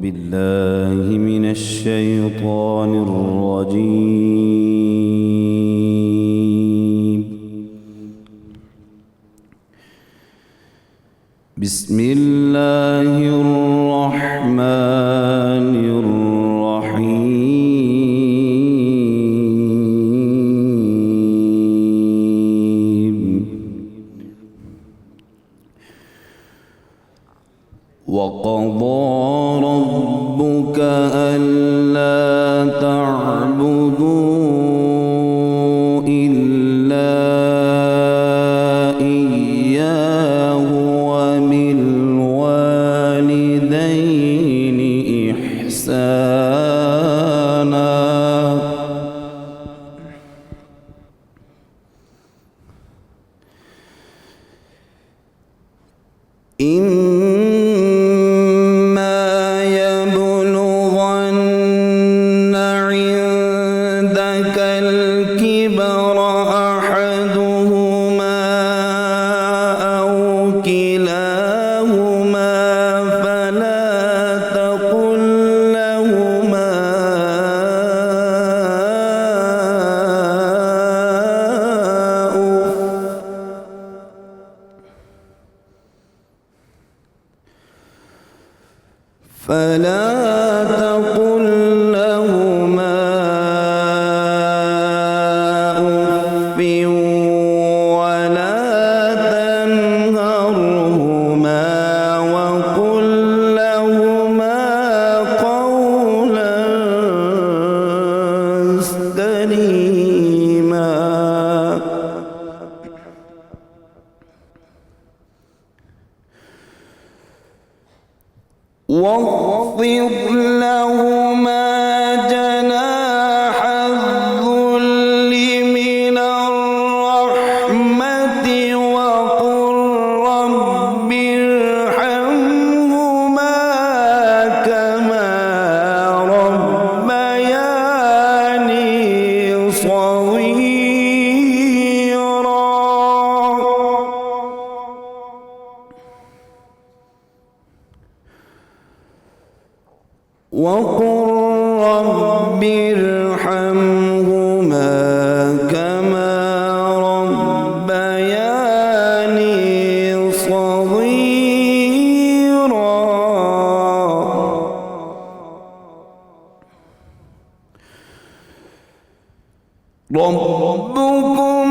بالله من الشيطان الرجيم. بسم الله الرحمن الرحيم. وقضى ربك ألا تعبدوا إلا إياه وبالوالدين إحسانا. فلا تقل لهما أف ولا تنهرهما وقل لهما قولا كريما. واخفض لهما جناح الذل من الرحمة وقل رب ارحمهما كما ربياني صغيرا. وقل رب ارحمهما كما ربياني صغيرا. ربكم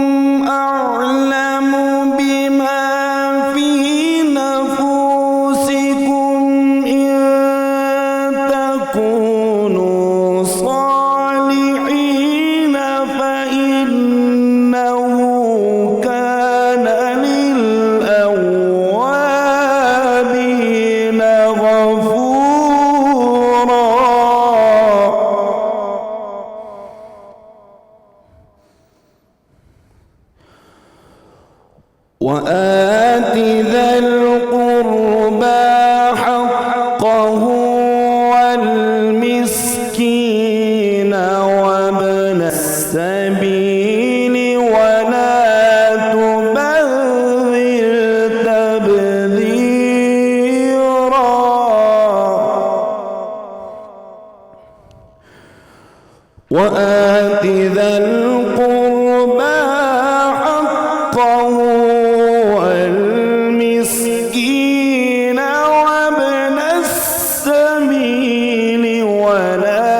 أعلم بما في نفوسكم إن تكونوا صالحين فإنه كان للأوابين غفورا. وآت ذا القربى حقه والمسكين وابن السبيل ولا تبذر تبذيرا. وآت ذا القربى حقه والمسكين وابن السبيل ولا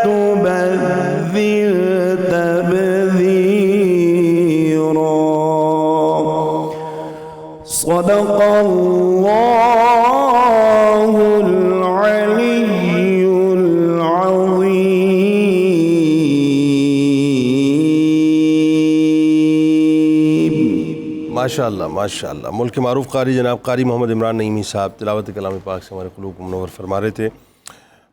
تبذر تبذيرا. صدق الله العلي العظيم. ماشاءاللہ ماشاءاللہ. ملک معروف قاری جناب قاری محمد عمران نعیمی صاحب تلاوت کلام پاک سے ہمارے قلوب کو منور فرما رہے تھے.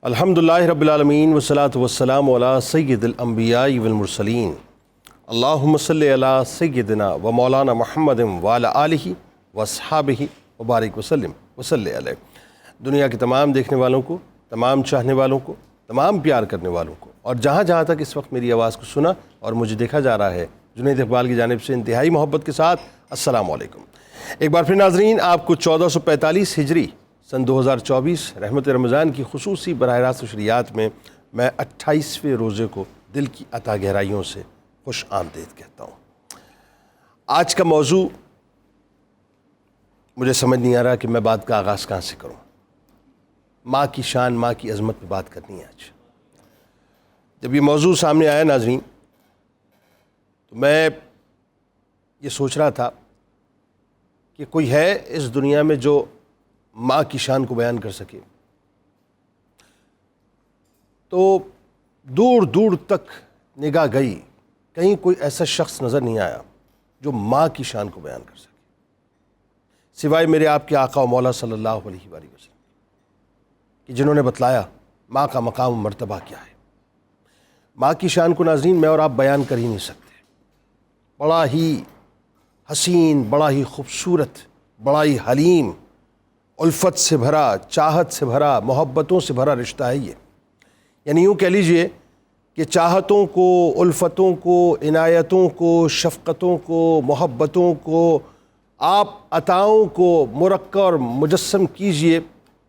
الحمدللہ رب العالمین والصلاة والسلام علی سید الانبیاء والمرسلین. اللہم صلی علی سیدنا و مولانا محمد وعلی آلہ واصحابہ وبارک وسلم وصلی علیہ. دنیا کے تمام دیکھنے والوں کو، تمام چاہنے والوں کو، تمام پیار کرنے والوں کو، اور جہاں جہاں تک اس وقت میری آواز کو سنا اور مجھے دیکھا جا رہا ہے، جنید اقبال کی جانب سے انتہائی محبت کے ساتھ السلام علیکم. ایک بار پھر ناظرین، آپ کو 1445 ہجری سن 2024 رحمت رمضان کی خصوصی براہ راست نشریات میں میں 28ویں روزے کو دل کی عطا گہرائیوں سے خوش آمدید کہتا ہوں۔ آج کا موضوع مجھے سمجھ نہیں آ رہا کہ میں بات کا آغاز کہاں سے کروں۔ ماں کی شان، ماں کی عظمت پہ بات کرنی ہے آج۔ جب یہ موضوع سامنے آیا ناظرین تو میں یہ سوچ رہا تھا کہ کوئی ہے اس دنیا میں جو ماں کی شان کو بیان کر سکے، تو دور دور تک نگاہ گئی، کہیں کوئی ایسا شخص نظر نہیں آیا جو ماں کی شان کو بیان کر سکے سوائے میرے آپ کے آقا و مولا صلی اللہ علیہ وآلہ وسلم کہ جنہوں نے بتلایا ماں کا مقام و مرتبہ کیا ہے۔ ماں کی شان کو ناظرین میں اور آپ بیان کر ہی نہیں سکتے۔ بڑا ہی حسین، بڑا ہی خوبصورت، بڑا ہی حلیم، الفت سے بھرا، چاہت سے بھرا، محبتوں سے بھرا رشتہ ہے یہ۔ یعنی یوں کہہ لیجئے کہ چاہتوں کو، الفتوں کو، عنایتوں کو، شفقتوں کو، محبتوں کو، آپ عطاؤں کو مرقع اور مجسم کیجئے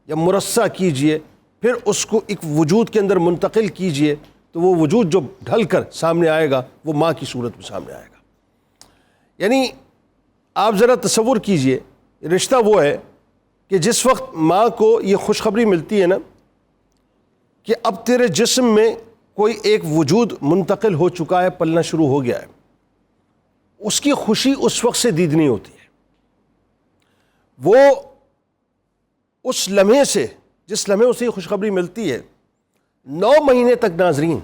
یا مرصع کیجئے، پھر اس کو ایک وجود کے اندر منتقل کیجئے، تو وہ وجود جو ڈھل کر سامنے آئے گا وہ ماں کی صورت میں سامنے آئے گا۔ یعنی آپ ذرا تصور کیجئے، رشتہ وہ ہے کہ جس وقت ماں کو یہ خوشخبری ملتی ہے نا کہ اب تیرے جسم میں کوئی ایک وجود منتقل ہو چکا ہے، پلنا شروع ہو گیا ہے، اس کی خوشی اس وقت سے دیدنی ہوتی ہے۔ وہ اس لمحے سے، جس لمحے اسے یہ خوشخبری ملتی ہے، 9 مہینے تک ناظرین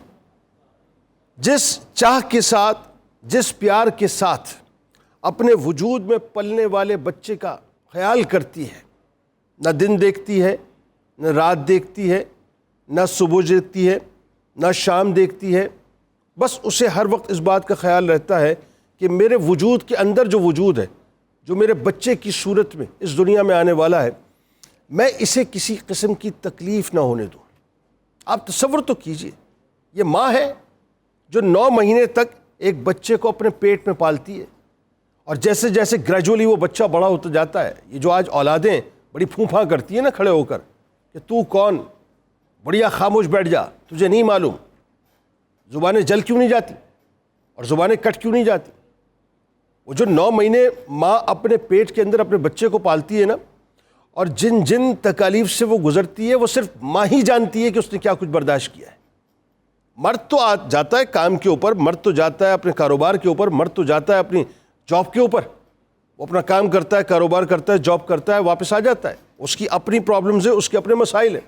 جس چاہ کے ساتھ، جس پیار کے ساتھ اپنے وجود میں پلنے والے بچے کا خیال کرتی ہے، نہ دن دیکھتی ہے، نہ رات دیکھتی ہے، نہ صبح دیکھتی ہے، نہ شام دیکھتی ہے، بس اسے ہر وقت اس بات کا خیال رہتا ہے کہ میرے وجود کے اندر جو وجود ہے، جو میرے بچے کی صورت میں اس دنیا میں آنے والا ہے، میں اسے کسی قسم کی تکلیف نہ ہونے دوں۔ آپ تصور تو کیجئے، یہ ماں ہے جو 9 مہینے تک ایک بچے کو اپنے پیٹ میں پالتی ہے، اور جیسے جیسے گریجولی وہ بچہ بڑا ہوتا جاتا ہے، یہ جو آج اولادیں بڑی پھونپھاں کرتی ہیں نا کھڑے ہو کر کہ تو کون، بڑھیا خاموش بیٹھ جا، تجھے نہیں معلوم، زبانیں جل کیوں نہیں جاتی اور زبانیں کٹ کیوں نہیں جاتی۔ وہ جو 9 مہینے ماں اپنے پیٹ کے اندر اپنے بچے کو پالتی ہے نا، اور جن جن تکالیف سے وہ گزرتی ہے، وہ صرف ماں ہی جانتی ہے کہ اس نے کیا کچھ برداشت کیا ہے۔ مرد تو جاتا ہے کام کے اوپر، مرد تو جاتا ہے اپنے کاروبار کے اوپر، مرد تو جاتا ہے اپنی جاب کے اوپر، وہ اپنا کام کرتا ہے، کاروبار کرتا ہے، جاب کرتا ہے، واپس آ جاتا ہے، اس کی اپنی پرابلمز ہیں، اس کے اپنے مسائل ہیں،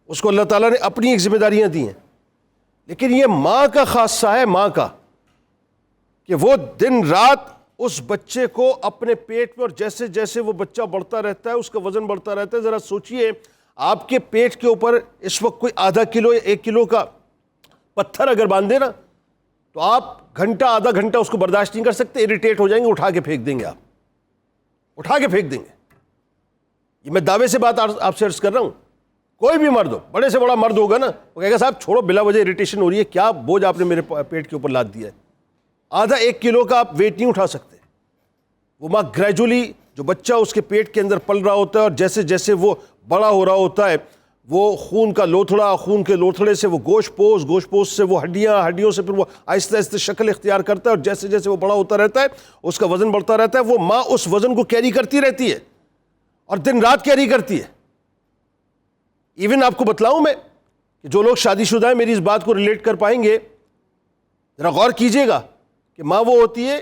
اس کو اللہ تعالیٰ نے اپنی ایک ذمہ داریاں دی ہیں۔ لیکن یہ ماں کا خاصہ ہے، ماں کا، کہ وہ دن رات اس بچے کو اپنے پیٹ میں، اور جیسے جیسے وہ بچہ بڑھتا رہتا ہے، اس کا وزن بڑھتا رہتا ہے۔ ذرا سوچئے، آپ کے پیٹ کے اوپر اس وقت کوئی آدھا کلو یا 1 کلو کا پتھر اگر باندھے نا، تو آپ گھنٹہ آدھا گھنٹہ اس کو برداشت نہیں کر سکتے، اریٹیٹ ہو جائیں گے، اٹھا کے پھینک دیں گے، آپ اٹھا کے پھینک دیں گے۔ یہ میں دعوے سے بات آپ سے عرض کر رہا ہوں، کوئی بھی مرد ہو، بڑے سے بڑا مرد ہوگا نا، وہ کہے گا صاحب چھوڑو، بلا وجہ اریٹیشن ہو رہی ہے، کیا بوجھ آپ نے میرے پیٹ کے اوپر لاد دیا ہے، آدھا 1 کلو کا آپ ویٹ نہیں اٹھا سکتے۔ وہ ماں گریجولی، جو بچہ اس کے پیٹ کے اندر پل رہا ہوتا ہے، اور جیسے جیسے وہ بڑا ہو رہا ہوتا ہے، وہ خون کا لوتھڑا، خون کے لوتھڑے سے وہ گوشت پوش، گوشت پوش سے وہ ہڈیاں، ہڈیوں سے پھر وہ آہستہ آہستہ شکل اختیار کرتا ہے، اور جیسے جیسے وہ بڑا ہوتا رہتا ہے اس کا وزن بڑھتا رہتا ہے۔ وہ ماں اس وزن کو کیری کرتی رہتی ہے، اور دن رات کیری کرتی ہے۔ ایون آپ کو بتلاؤں میں کہ جو لوگ شادی شدہ ہیں میری اس بات کو ریلیٹ کر پائیں گے، ذرا غور کیجئے گا کہ ماں وہ ہوتی ہے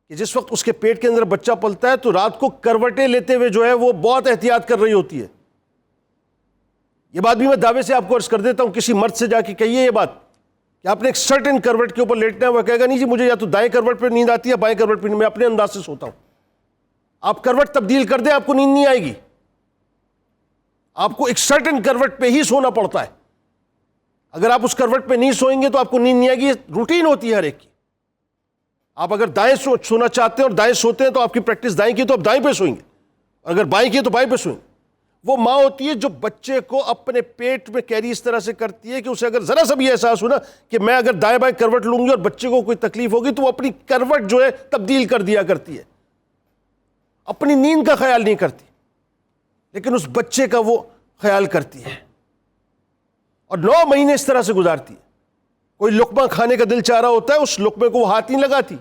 کہ جس وقت اس کے پیٹ کے اندر بچہ پلتا ہے تو رات کو کروٹیں لیتے ہوئے جو ہے وہ بہت احتیاط کر رہی ہوتی ہے۔ یہ بات بھی میں دعوے سے آپ کو عرض کر دیتا ہوں، کسی مرد سے جا کے کہیے یہ بات کہ آپ نے ایک سرٹن کروٹ کے اوپر لیٹنا ہے، وہ کہے گا نہیں جی مجھے یا تو دائیں کروٹ پہ نیند آتی ہے، بائیں کروٹ پہ، میں اپنے انداز سے سوتا ہوں۔ آپ کروٹ تبدیل کر دیں، آپ کو نیند نہیں آئے گی، آپ کو ایک سرٹن کروٹ پہ ہی سونا پڑتا ہے۔ اگر آپ اس کروٹ پہ نہیں سوئیں گے تو آپ کو نیند نہیں آئے گی، روٹین ہوتی ہے ہر ایک کی۔ آپ اگر دائیں سونا چاہتے ہیں اور دائیں سوتے ہیں تو آپ کی پریکٹس دائیں کی تو آپ دائیں پہ سوئیں گے، اگر بائیں کی تو بائیں پہ سوئیں گے۔ وہ ماں ہوتی ہے جو بچے کو اپنے پیٹ میں کیری اس طرح سے کرتی ہے کہ اسے اگر ذرا سا بھی احساس ہو نا کہ میں اگر دائیں بائیں کروٹ لوں گی اور بچے کو کوئی تکلیف ہوگی تو وہ اپنی کروٹ جو ہے تبدیل کر دیا کرتی ہے، اپنی نیند کا خیال نہیں کرتی۔ لیکن اس بچے کا وہ خیال کرتی ہے اور 9 مہینے اس طرح سے گزارتی ہے. کوئی لقمہ کھانے کا دل چاہ رہا ہوتا ہے، اس لقمے کو وہ ہاتھ نہیں لگاتی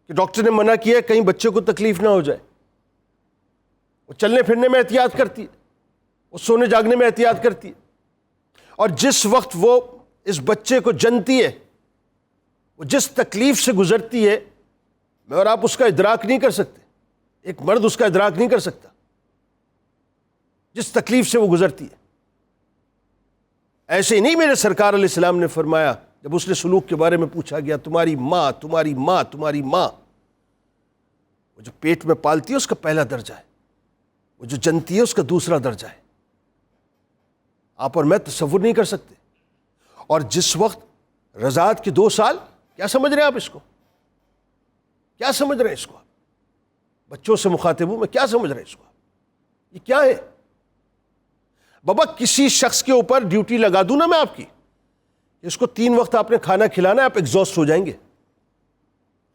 کہ ڈاکٹر نے منع کیا ہے کہیں بچے کو تکلیف نہ ہو جائے. وہ چلنے پھرنے میں احتیاط کرتی ہے، وہ سونے جاگنے میں احتیاط کرتی ہے. اور جس وقت وہ اس بچے کو جنتی ہے، وہ جس تکلیف سے گزرتی ہے، میں اور آپ اس کا ادراک نہیں کر سکتے. ایک مرد اس کا ادراک نہیں کر سکتا جس تکلیف سے وہ گزرتی ہے. ایسے ہی نہیں میرے سرکار علیہ السلام نے فرمایا جب اس نے سلوک کے بارے میں پوچھا گیا، تمہاری ماں تمہاری ماں تمہاری ماں، وہ جو پیٹ میں پالتی ہے اس کا پہلا درجہ ہے، وہ جو جنتی ہے اس کا دوسرا درجہ ہے. آپ اور میں تصور نہیں کر سکتے. اور جس وقت رضاعت کے 2 سال، کیا سمجھ رہے ہیں آپ اس کو؟ کیا سمجھ رہے ہیں اس کو؟ بچوں سے مخاطب ہوں میں، کیا سمجھ رہے ہیں اس کو؟ یہ کیا ہے؟ بابا کسی شخص کے اوپر ڈیوٹی لگا دوں نا میں آپ کی، اس کو 3 وقت آپ نے کھانا کھلانا ہے، آپ ایگزاسٹ ہو جائیں گے.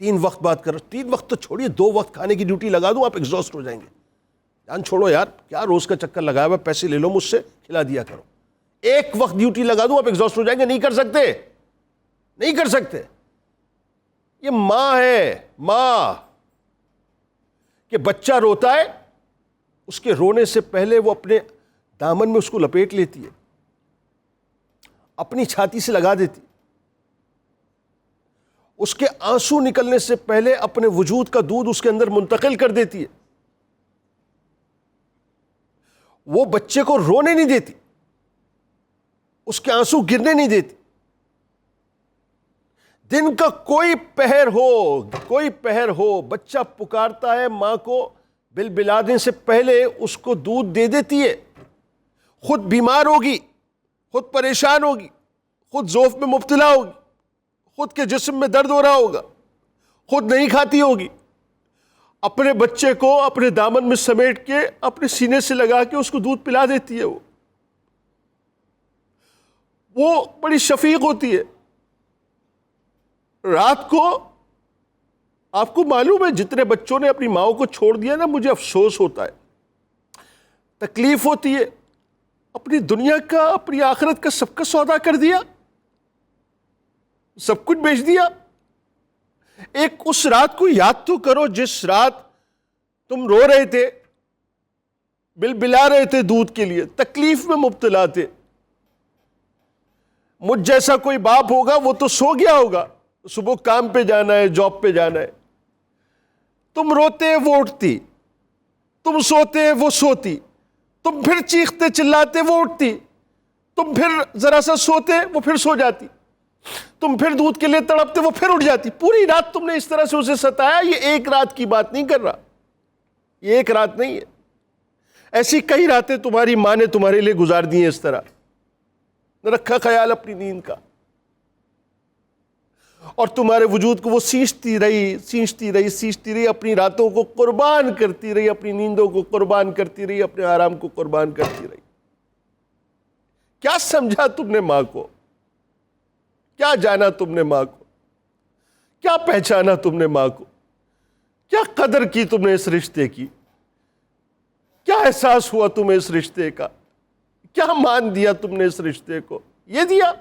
3 وقت بات کر رہا ہوں، 3 وقت تو چھوڑیے، 2 وقت کھانے کی ڈیوٹی لگا دوں آپ ایگزاسٹ ہو جائیں گے. جان چھوڑو یار، کیا روز کا چکر لگایا ہوا، پیسے لے لو مجھ سے کھلا دیا کرو. 1 وقت ڈیوٹی لگا دوں آپ ایگزاسٹ ہو جائیں گے. نہیں کر سکتے، نہیں کر سکتے. یہ ماں ہے، ماں کہ بچہ روتا ہے، اس کے رونے سے پہلے وہ اپنے دامن میں اس کو لپیٹ لیتی ہے، اپنی چھاتی سے لگا دیتی، اس کے آنسو نکلنے سے پہلے اپنے وجود کا دودھ اس کے اندر منتقل کر دیتی ہے. وہ بچے کو رونے نہیں دیتی، اس کے آنسو گرنے نہیں دیتی. دن کا کوئی پہر ہو بچہ پکارتا ہے ماں کو، بلبلانے سے پہلے اس کو دودھ دے دیتی ہے. خود بیمار ہوگی، خود پریشان ہوگی، خود ذوف میں مبتلا ہوگی، خود کے جسم میں درد ہو رہا ہوگا، خود نہیں کھاتی ہوگی، اپنے بچے کو اپنے دامن میں سمیٹ کے اپنے سینے سے لگا کے اس کو دودھ پلا دیتی ہے. وہ بڑی شفیق ہوتی ہے. رات کو آپ کو معلوم ہے جتنے بچوں نے اپنی ماں کو چھوڑ دیا نا، مجھے افسوس ہوتا ہے، تکلیف ہوتی ہے. اپنی دنیا کا اپنی آخرت کا سب کا سودا کر دیا، سب کچھ بیچ دیا. ایک اس رات کو یاد تو کرو جس رات تم رو رہے تھے، بلبلا رہے تھے دودھ کے لیے، تکلیف میں مبتلا تھے. مجھ جیسا کوئی باپ ہوگا وہ تو سو گیا ہوگا، صبح کام پہ جانا ہے، جاب پہ جانا ہے. تم روتے وہ اٹھتی، تم سوتے وہ سوتی، تم پھر چیختے چلاتے وہ اٹھتی، تم پھر ذرا سا سوتے وہ پھر سو جاتی، تم پھر دودھ کے لیے تڑپتے وہ پھر اٹھ جاتی. پوری رات تم نے اس طرح سے اسے ستایا. یہ ایک رات کی بات نہیں کر رہا، یہ ایک رات نہیں ہے. ایسی کئی راتیں تمہاری ماں نے تمہارے لیے گزار دی ہیں اس طرح. رکھا خیال اپنی نیند کا، اور تمہارے وجود کو وہ سینچتی رہی، اپنی راتوں کو قربان کرتی رہی، اپنی نیندوں کو قربان کرتی رہی، اپنے آرام کو قربان کرتی رہی. کیا سمجھا تم نے ماں کو؟ کیا جانا تم نے ماں کو؟ کیا پہچانا تم نے ماں کو؟ کیا قدر کی تم نے اس رشتے کی؟ کیا احساس ہوا تمہیں اس رشتے کا؟ کیا مان دیا تم نے اس رشتے کو؟ یہ دیا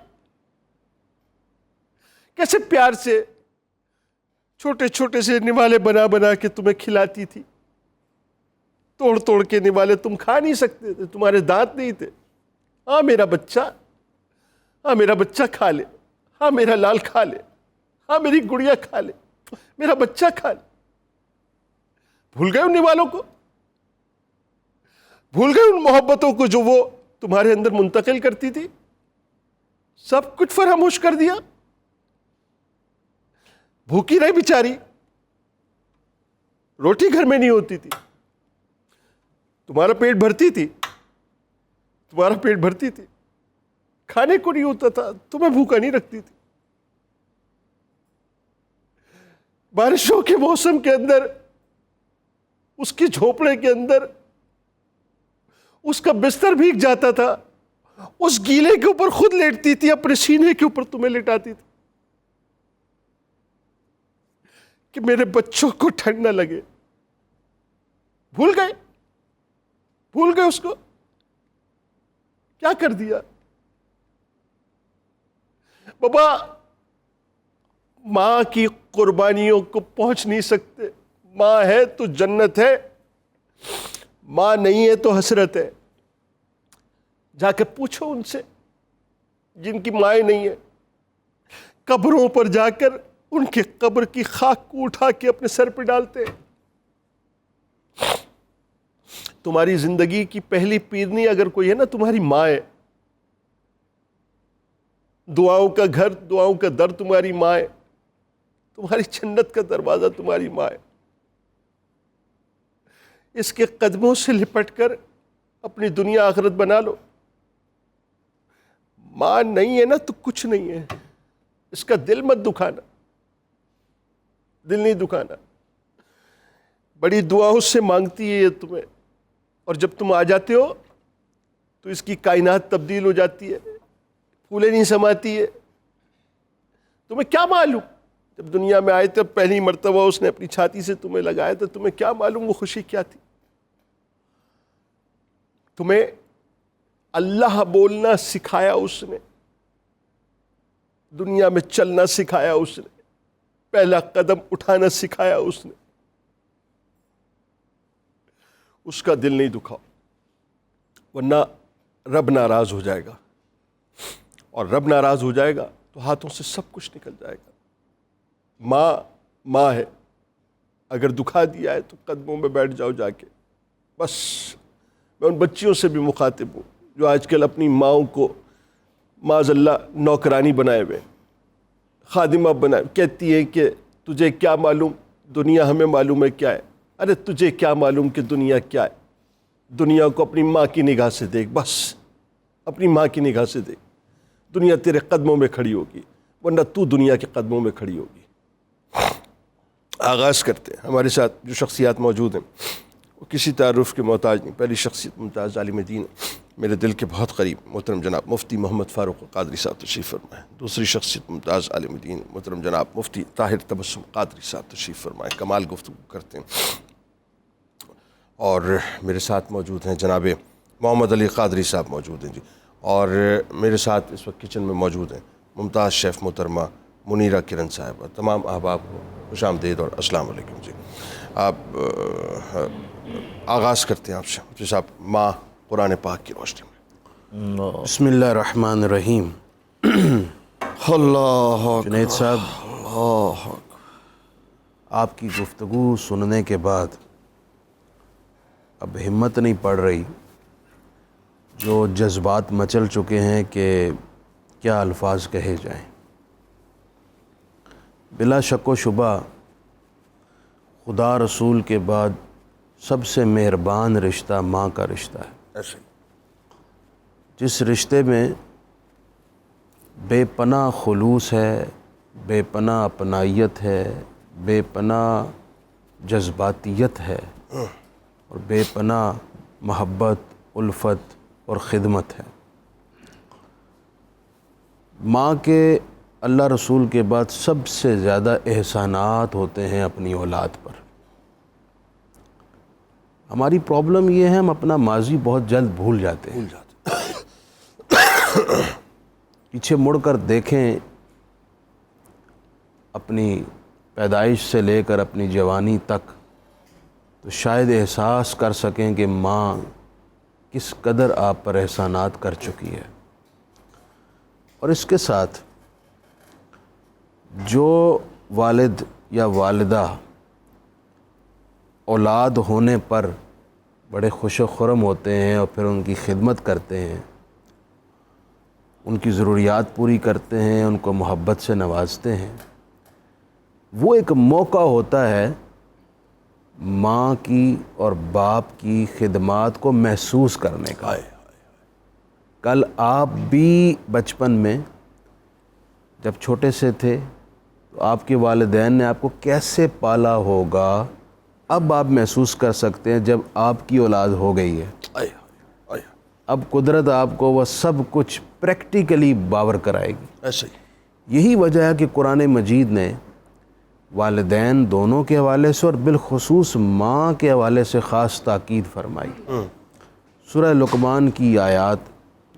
کیسے پیار سے چھوٹے چھوٹے سے نوالے بنا بنا کے تمہیں کھلاتی تھی. توڑ توڑ کے نوالے تم کھا نہیں سکتے تھے، تمہارے دانت نہیں تھے. ہاں میرا بچہ، ہاں میرا بچہ کھا لے، ہاں میرا لال کھا لے، ہاں میری گڑیا کھا لے، میرا بچہ کھا لے. بھول گئے ان نوالوں کو؟ بھول گئے ان محبتوں کو جو وہ تمہارے اندر منتقل کرتی تھی؟ سب کچھ فراموش کر دیا. بھوکی رہی بیچاری، روٹی گھر میں نہیں ہوتی تھی، تمہارا پیٹ بھرتی تھی، تمہارا پیٹ بھرتی تھی، کھانے کو نہیں ہوتا تھا، تمہیں بھوکا نہیں رکھتی تھی. بارشوں کے موسم کے اندر اس کی جھوپڑے کے اندر اس کا بستر بھیگ جاتا تھا، اس گیلے کے اوپر خود لیٹتی تھی، اپنے سینے کے اوپر تمہیں لٹاتی تھی کہ میرے بچوں کو ٹھنڈ نہ لگے. بھول گئے؟ بھول گئے اس کو؟ کیا کر دیا؟ بابا ماں کی قربانیوں کو پہنچ نہیں سکتے. ماں ہے تو جنت ہے، ماں نہیں ہے تو حسرت ہے. جا کے پوچھو ان سے جن کی مائیں نہیں ہیں، قبروں پر جا کر ان کے قبر کی خاک کو اٹھا کے اپنے سر پہ ڈالتے ہیں. تمہاری زندگی کی پہلی پیرنی اگر کوئی ہے نا، تمہاری ماں ہے. دعاؤں کا گھر، دعاؤں کا در تمہاری ماں ہے. تمہاری جنت کا دروازہ تمہاری ماں ہے. اس کے قدموں سے لپٹ کر اپنی دنیا آخرت بنا لو. ماں نہیں ہے نا تو کچھ نہیں ہے. اس کا دل مت دکھانا، دل نہیں دکھانا. بڑی دعاؤں سے مانگتی ہے یہ تمہیں، اور جب تم آ جاتے ہو تو اس کی کائنات تبدیل ہو جاتی ہے، پھولیں نہیں سماتی ہے. تمہیں کیا معلوم جب دنیا میں آئے تھے پہلی مرتبہ اس نے اپنی چھاتی سے تمہیں لگایا تھا، تمہیں کیا معلوم وہ خوشی کیا تھی؟ تمہیں اللہ بولنا سکھایا اس نے، دنیا میں چلنا سکھایا اس نے، پہلا قدم اٹھانا سکھایا اس نے. اس کا دل نہیں دکھاؤ، ورنہ رب ناراض ہو جائے گا، اور رب ناراض ہو جائے گا تو ہاتھوں سے سب کچھ نکل جائے گا. ماں ہے، اگر دکھا دیا ہے تو قدموں میں بیٹھ جاؤ جا کے. بس میں ان بچیوں سے بھی مخاطب ہوں جو آج کل اپنی ماؤں کو معاذ اللہ نوکرانی بنائے ہوئے، خادمہ بنائے. کہتی ہے کہ تجھے کیا معلوم دنیا ہمیں معلوم ہے کیا ہے. ارے تجھے کیا معلوم کہ دنیا کیا ہے؟ دنیا کو اپنی ماں کی نگاہ سے دیکھ، بس اپنی ماں کی نگاہ سے دیکھ. دنیا تیرے قدموں میں کھڑی ہوگی، ورنہ تو دنیا کے قدموں میں کھڑی ہوگی. آغاز کرتے ہیں. ہمارے ساتھ جو شخصیات موجود ہیں وہ کسی تعارف کے محتاج نہیں. پہلی شخصیت ممتاز عالم دین، میرے دل کے بہت قریب، محترم جناب مفتی محمد فاروق قادری صاحب تشریف فرمائیں. دوسری شخصیت ممتاز عالم دین، محترم جناب مفتی طاہر تبسم قادری صاحب تشریف فرمائیں. کمال گفتگو کرتے ہیں. اور میرے ساتھ موجود ہیں جناب محمد علی قادری صاحب موجود ہیں جی. اور میرے ساتھ اس وقت کچن میں موجود ہیں ممتاز شیف محترمہ منیرہ کرن صاحبہ. تمام احباب کو خوش آمدید اور السلام علیکم جی. آپ آغاز کرتے ہیں آپ سے مفتی صاحب، ماں قرآن پاک کی روشنی میں. بسم اللہ الرحمن الرحیم. اللہ جنید صاحب، آپ کی گفتگو سننے کے بعد اب ہمت نہیں پڑ رہی. جو جذبات مچل چکے ہیں کہ کیا الفاظ کہے جائیں. بلا شک و شبہ خدا رسول کے بعد سب سے مہربان رشتہ ماں کا رشتہ ہے. ایسے جس رشتے میں بے پناہ خلوص ہے، بے پناہ اپنائیت ہے، بے پناہ جذباتیت ہے، اور بے پناہ محبت، الفت اور خدمت ہے. ماں کے اللہ رسول کے بعد سب سے زیادہ احسانات ہوتے ہیں اپنی اولاد پر. ہماری پرابلم یہ ہے ہم اپنا ماضی بہت جلد بھول جاتے ہیں. پیچھے مڑ کر دیکھیں اپنی پیدائش سے لے کر اپنی جوانی تک، تو شاید احساس کر سکیں کہ ماں کس قدر آپ پر احسانات کر چکی ہے. اور اس کے ساتھ جو والد یا والدہ اولاد ہونے پر بڑے خوش و خرم ہوتے ہیں اور پھر ان کی خدمت کرتے ہیں، ان کی ضروریات پوری کرتے ہیں، ان کو محبت سے نوازتے ہیں، وہ ایک موقع ہوتا ہے ماں کی اور باپ کی خدمات کو محسوس کرنے کا. کل آپ بھی بچپن میں جب چھوٹے سے تھے تو آپ کے والدین نے آپ کو کیسے پالا ہوگا، اب آپ محسوس کر سکتے ہیں جب آپ کی اولاد ہو گئی ہے. اب قدرت آپ کو وہ سب کچھ پریکٹیکلی باور کرائے گی. ایسے یہی وجہ ہے کہ قرآن مجید نے والدین دونوں کے حوالے سے اور بالخصوص ماں کے حوالے سے خاص تاکید فرمائی. سورہ لقمان کی آیات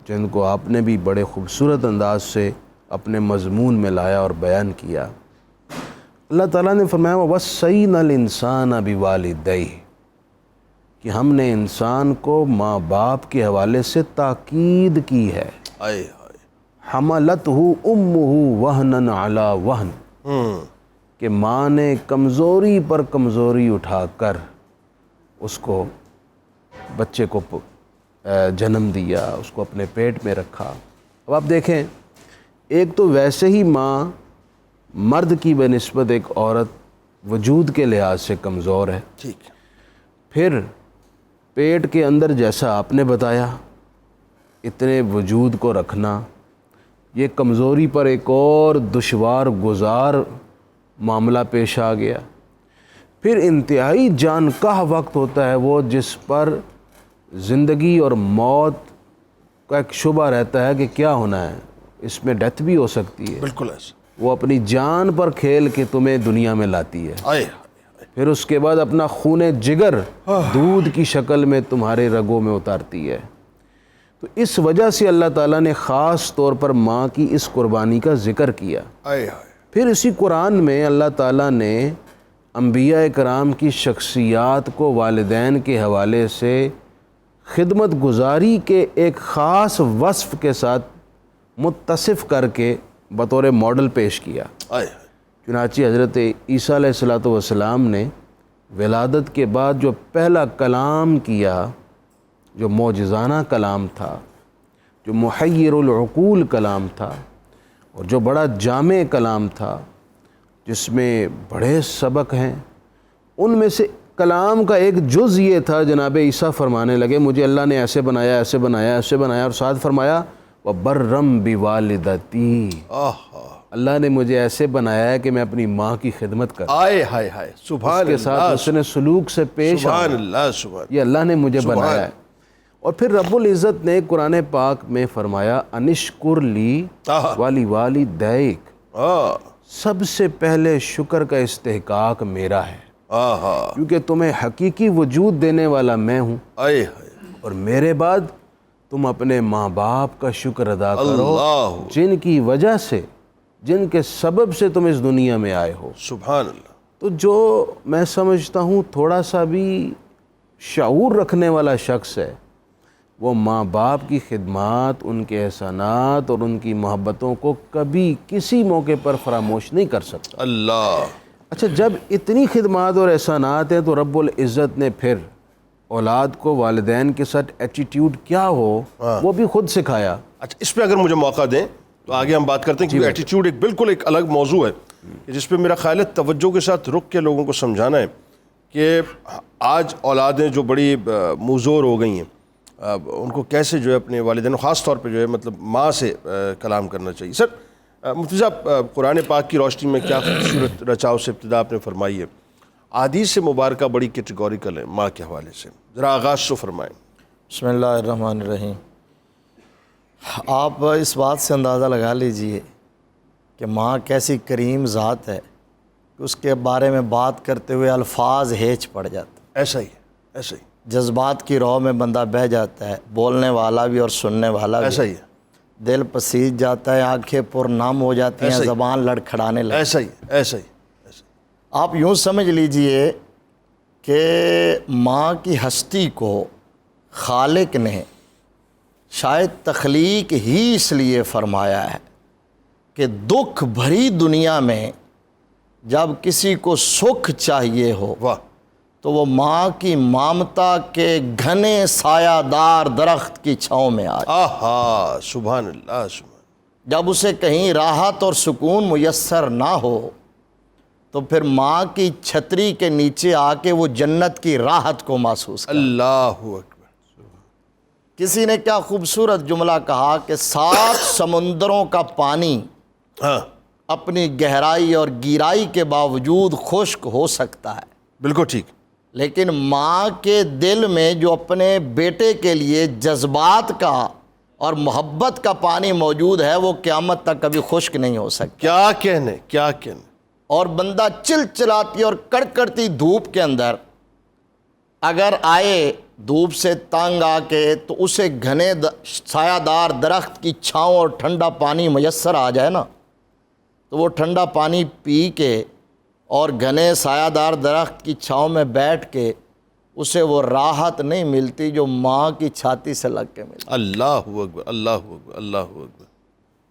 جن کو آپ نے بھی بڑے خوبصورت انداز سے اپنے مضمون میں لایا اور بیان کیا. اللہ تعالیٰ نے فرمایا وَوَصَّيْنَا الْإِنسَانَ بِوَالِدَيْهِ کہ ہم نے انسان کو ماں باپ کے حوالے سے تاکید کی ہے. حَمَلَتْهُ أُمُّهُ وَهْنًا عَلَى وَهْنٍ کہ ماں نے کمزوری پر کمزوری اٹھا کر اس کو بچے کو جنم دیا، اس کو اپنے پیٹ میں رکھا. اب آپ دیکھیں، ایک تو ویسے ہی ماں مرد کی بہ نسبت ایک عورت وجود کے لحاظ سے کمزور ہے. ٹھیک. پھر پیٹ کے اندر جیسا آپ نے بتایا اتنے وجود کو رکھنا، یہ کمزوری پر ایک اور دشوار گزار معاملہ پیش آ گیا. پھر انتہائی جانکاہ وقت ہوتا ہے وہ جس پر زندگی اور موت کا ایک شبہ رہتا ہے کہ کیا ہونا ہے، اس میں ڈیتھ بھی ہو سکتی ہے. بالکل ایسا. وہ اپنی جان پر کھیل کے تمہیں دنیا میں لاتی ہے. پھر اس کے بعد اپنا خون جگر دودھ کی شکل میں تمہارے رگوں میں اتارتی ہے. تو اس وجہ سے اللہ تعالیٰ نے خاص طور پر ماں کی اس قربانی کا ذکر کیا. پھر اسی قرآن میں اللہ تعالیٰ نے انبیاء کرام کی شخصیات کو والدین کے حوالے سے خدمت گزاری کے ایک خاص وصف کے ساتھ متصف کر کے بطور ماڈل پیش کیا. چنانچہ حضرت عیسیٰ علیہ السلام نے ولادت کے بعد جو پہلا کلام کیا، جو معجزانہ کلام تھا، جو محیر العقول کلام تھا، اور جو بڑا جامع کلام تھا جس میں بڑے سبق ہیں، ان میں سے کلام کا ایک جز یہ تھا، جناب عیسیٰ فرمانے لگے مجھے اللہ نے ایسے بنایا، ایسے بنایا، ایسے بنایا، اور ساتھ فرمایا وَبَرًّا بِوَالِدَتِي اللہ نے مجھے ایسے بنایا ہے کہ میں اپنی ماں کی خدمت کروں. سبحان اس کے ساتھ اس نے سلوک سے پیش سبحان آنا. اللہ. سبحان یہ اللہ نے مجھے بنایا ہے. اور پھر رب العزت نے قرآن پاک میں فرمایا انشکر لی والی والدیک سب سے پہلے شکر کا استحقاق میرا ہے، کیونکہ تمہیں حقیقی وجود دینے والا میں ہوں، اور میرے بعد تم اپنے ماں باپ کا شکر ادا کرو جن کی وجہ سے، جن کے سبب سے تم اس دنیا میں آئے ہو. سبحان اللہ. تو جو میں سمجھتا ہوں تھوڑا سا بھی شعور رکھنے والا شخص ہے، وہ ماں باپ کی خدمات، ان کے احسانات اور ان کی محبتوں کو کبھی کسی موقع پر فراموش نہیں کر سکتا. اللہ. اچھا، جب اتنی خدمات اور احسانات ہیں تو رب العزت نے پھر اولاد کو والدین کے ساتھ ایٹیٹیوڈ کیا ہو وہ بھی خود سکھایا. اچھا، اس پہ اگر مجھے موقع دیں تو آگے ہم بات کرتے ہیں، کیونکہ ایٹیٹیوڈ ایک بالکل ایک الگ موضوع ہے جس پہ میرا خیال ہے توجہ کے ساتھ رک کے لوگوں کو سمجھانا ہے کہ آج اولادیں جو بڑی موزور ہو گئی ہیں، ان کو کیسے جو ہے اپنے والدین، خاص طور پہ جو ہے مطلب ماں سے کلام کرنا چاہیے. سر مفتی صاحب، قرآن پاک کی روشنی میں کیا خوبصورت رچاؤ سے ابتدا آپ نے فرمائی ہے. احادیث مبارکہ بڑی کیٹیگوریکل ہے ماں کے حوالے سے، ذرا آغاز تو فرمائیں. بسم اللہ الرحمن الرحیم. آپ اس بات سے اندازہ لگا لیجئے کہ ماں کیسی کریم ذات ہے کہ اس کے بارے میں بات کرتے ہوئے الفاظ ہیچ پڑ جاتے. ایسا ہی ایسا ہی جذبات کی رو میں بندہ بہہ جاتا ہے، بولنے والا بھی اور سننے والا بھی. ایسا ہی ہے. دل پسیج جاتا ہے، آنکھیں پر نم ہو جاتی ہیں، زبان لڑکھڑانے لگتی ہے. ایسا ہی ایسا ہی. آپ یوں سمجھ لیجئے کہ ماں کی ہستی کو خالق نے شاید تخلیق ہی اس لیے فرمایا ہے کہ دکھ بھری دنیا میں جب کسی کو سکھ چاہیے ہو تو وہ ماں کی مامتا کے گھنے سایہ دار درخت کی چھاؤں میں آئے. سبحان اللہ. جب اسے کہیں راحت اور سکون میسر نہ ہو تو پھر ماں کی چھتری کے نیچے آ کے وہ جنت کی راحت کو محسوس کرے. اللہ اکبر. کسی نے کیا خوبصورت جملہ کہا کہ 7 سمندروں کا پانی اپنی گہرائی اور گیرائی کے باوجود خشک ہو سکتا ہے. بالکل ٹھیک. لیکن ماں کے دل میں جو اپنے بیٹے کے لیے جذبات کا اور محبت کا پانی موجود ہے وہ قیامت تک کبھی خشک نہیں ہو سکتا. کیا کہنے. اور بندہ چلچلاتی اور کڑکڑتی دھوپ کے اندر اگر آئے دھوپ سے تنگ آ کے تو اسے گھنے سایہ دار درخت کی چھاؤں اور ٹھنڈا پانی میسر آ جائے نا، تو وہ ٹھنڈا پانی پی کے اور گھنے سایہ دار درخت کی چھاؤں میں بیٹھ کے اسے وہ راحت نہیں ملتی جو ماں کی چھاتی سے لگ کے ملتی۔ اللہ اکبر، اللہ اکبر، اللہ اکبر۔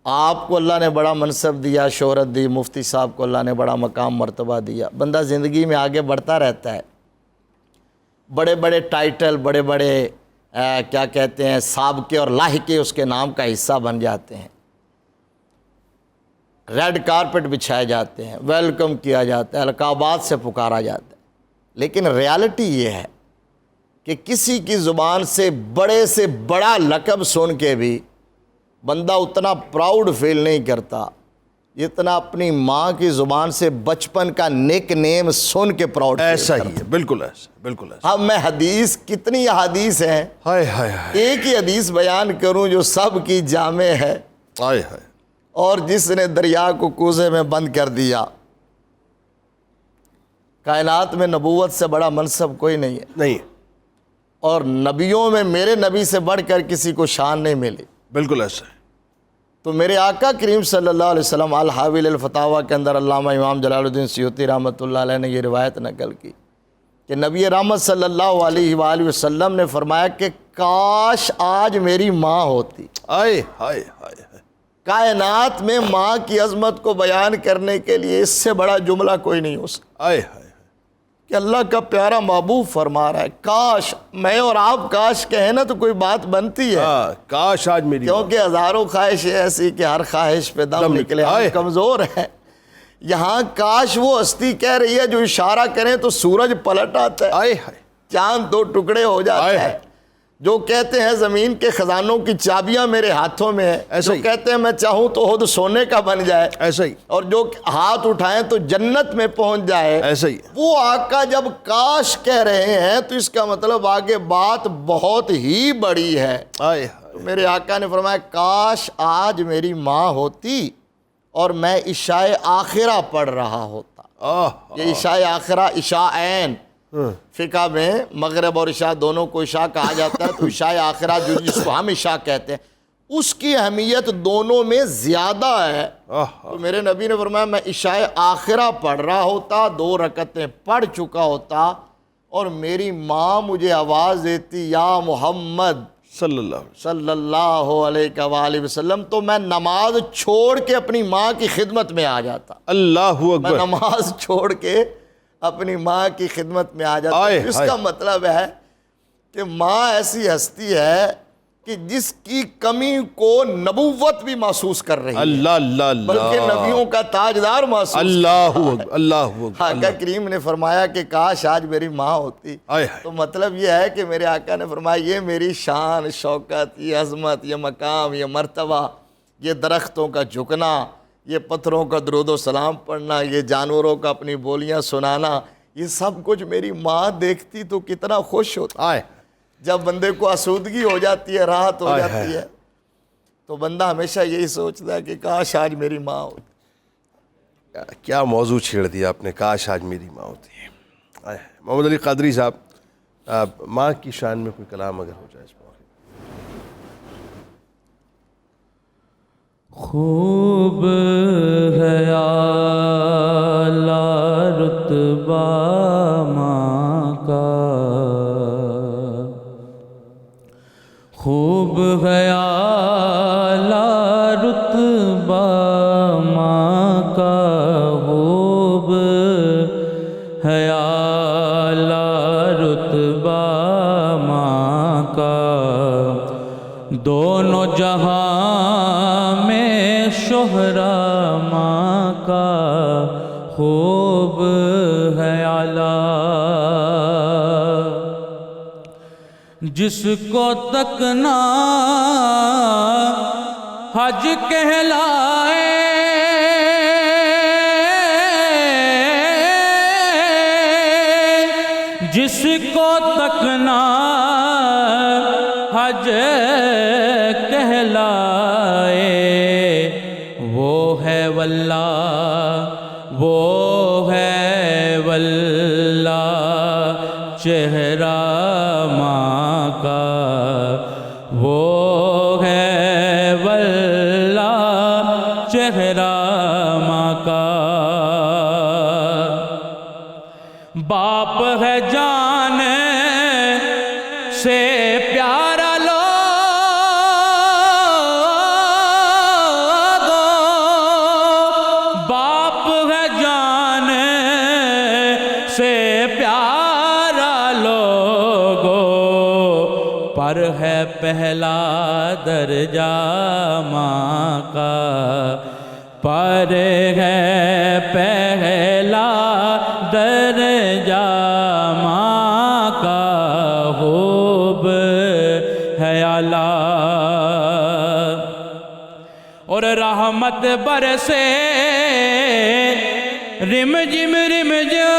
آپ کو اللہ نے بڑا منصب دیا، شہرت دی، مفتی صاحب کو اللہ نے بڑا مقام مرتبہ دیا، بندہ زندگی میں آگے بڑھتا رہتا ہے، بڑے بڑے ٹائٹل، بڑے بڑے کیا کہتے ہیں سابقے اور لاحقے اس کے نام کا حصہ بن جاتے ہیں، ریڈ کارپٹ بچھائے جاتے ہیں، ویلکم کیا جاتا ہے، القابات سے پکارا جاتا ہے، لیکن ریالٹی یہ ہے کہ کسی کی زبان سے بڑا لقب سن کے بھی بندہ اتنا پراؤڈ فیل نہیں کرتا جتنا اپنی ماں کی زبان سے بچپن کا نیک نیم سن کے پراؤڈ فیل ایسا کرتا۔ ہی ہے، بالکل ایسا، بالکل ایسا۔ اب میں حدیث، کتنی احادیث ہیں، ہائے ہائے ہائے ایک ہی حدیث بیان کروں جو سب کی جامع ہے، ہائے ہائے۔ اور جس نے دریا کو کوزے میں بند کر دیا۔ کائنات میں نبوت سے بڑا منصب کوئی نہیں ہے، نہیں، اور نبیوں میں میرے نبی سے بڑھ کر کسی کو شان نہیں ملی۔ بالکل ایسا ہے۔ تو میرے آقا کریم صلی اللہ علیہ وسلم الحاوی الفتاویٰ کے اندر علامہ امام جلال الدین سیوطی رحمۃ اللہ علیہ نے یہ روایت نقل کی کہ نبی رحمت صلی اللہ علیہ وآلہ وسلم نے فرمایا کہ کاش آج میری ماں ہوتی۔ ہائے ہائے ہائے ہائے۔ کائنات میں ماں کی عظمت کو بیان کرنے کے لیے اس سے بڑا جملہ کوئی نہیں ہو سکتا ہائے ہائے۔ کہ اللہ کا پیارا محبوب فرما رہا ہے کاش میں اور آپ کاش کہیں نا تو کوئی بات بنتی ہے، ہاں، کاش آج میری کیونکہ ہزاروں خواہشیں ایسی کہ ہر خواہش پہ دم نکلے، ہم آئے۔ کمزور ہیں۔ یہاں کاش وہ ہستی کہہ رہی ہے جو اشارہ کریں تو سورج پلٹ آتا ہے، ہائے ہائے چاند دو ٹکڑے ہو جاتا آئے۔ ہے، جو کہتے ہیں زمین کے خزانوں کی چابیاں میرے ہاتھوں میں ہیں، ایسا جو ہی۔ کہتے ہیں میں چاہوں تو خود سونے کا بن جائے، ایسا ہی، اور جو ہاتھ اٹھائیں تو جنت میں پہنچ جائے، ایسا ہی۔ وہ آقا جب کاش کہہ رہے ہیں تو اس کا مطلب آگے بات بہت ہی بڑی ہے۔ ہائے تو میرے آقا نے فرمایا کاش آج میری ماں ہوتی اور میں عشاء آخرہ پڑھ رہا ہوتا۔ ہائے۔ یہ عشاء آخرہ، عشاء عین، فقہ میں مغرب اور عشاء دونوں کو عشاء کہا جاتا ہے، تو عشاء آخرہ جس کو ہم عشاء کہتے ہیں اس کی اہمیت دونوں میں زیادہ ہے۔ تو میرے نبی نے فرمایا میں عشاء آخرہ پڑھ رہا ہوتا، 2 رکعتیں پڑھ چکا ہوتا، اور میری ماں مجھے آواز دیتی یا محمد صلی اللہ علیہ صلی اللہ علیہ وآلہ وسلم، تو میں نماز چھوڑ کے اپنی ماں کی خدمت میں آ جاتا، اللہ میں اکبر۔ نماز چھوڑ کے اپنی ماں کی خدمت میں آ جاتا۔ آئے، اس آئے۔ کا مطلب ہے کہ ماں ایسی ہستی ہے کہ جس کی کمی کو نبوت بھی محسوس کر رہی ہے، اللہ اللہ اللہ، بلکہ نبیوں کا تاجدار محسوس اللہ اکبر، اللہ اکبر۔ آقا کریم نے فرمایا کہ کاش آج میری ماں ہوتی۔ آئے تو مطلب یہ ہے کہ میرے آقا نے فرمایا یہ میری شان، شوکت، یہ عظمت، یہ مقام، یہ مرتبہ، یہ درختوں کا جھکنا، یہ پتھروں کا درود و سلام پڑھنا، یہ جانوروں کا اپنی بولیاں سنانا، یہ سب کچھ میری ماں دیکھتی تو کتنا خوش ہوتا۔ آئے۔ جب بندے کو آسودگی ہو جاتی ہے، راحت ہو آئے جاتی ہائے۔ ہے، تو بندہ ہمیشہ یہی سوچتا ہے کہ کاش آج میری ماں ہوتی۔ کیا موضوع چھیڑ دیا آپ نے، کاش آج میری ماں ہوتی ہے۔ آئے۔ محمد علی قادری صاحب، ماں کی شان میں کوئی کلام اگر ہو جائے اس موقع۔ خوب ہے اعلیٰ رتبہ ماں کا، خوب ہے اعلیٰ رتبہ ماں کا، خوب ہے اعلیٰ رتبہ ماں کا، دونوں جہاں میں شہرا ماں کا، خوب ہے اعلیٰ، جس کو تکنا حج کہلائے، جس کو تکنا حج کہلائے، وہ ہے واللہ، وہ ہے واللہ چہرہ باپ ہے جان سے پیارا لوگو، باپ ہے جان سے پیارا لوگو، پر ہے پہلا درجہ ماں کا، پر ہے پہلا درجہ ماں کا، خوب ہے اعلیٰ، اور رحمت برسے رم جم رم جم،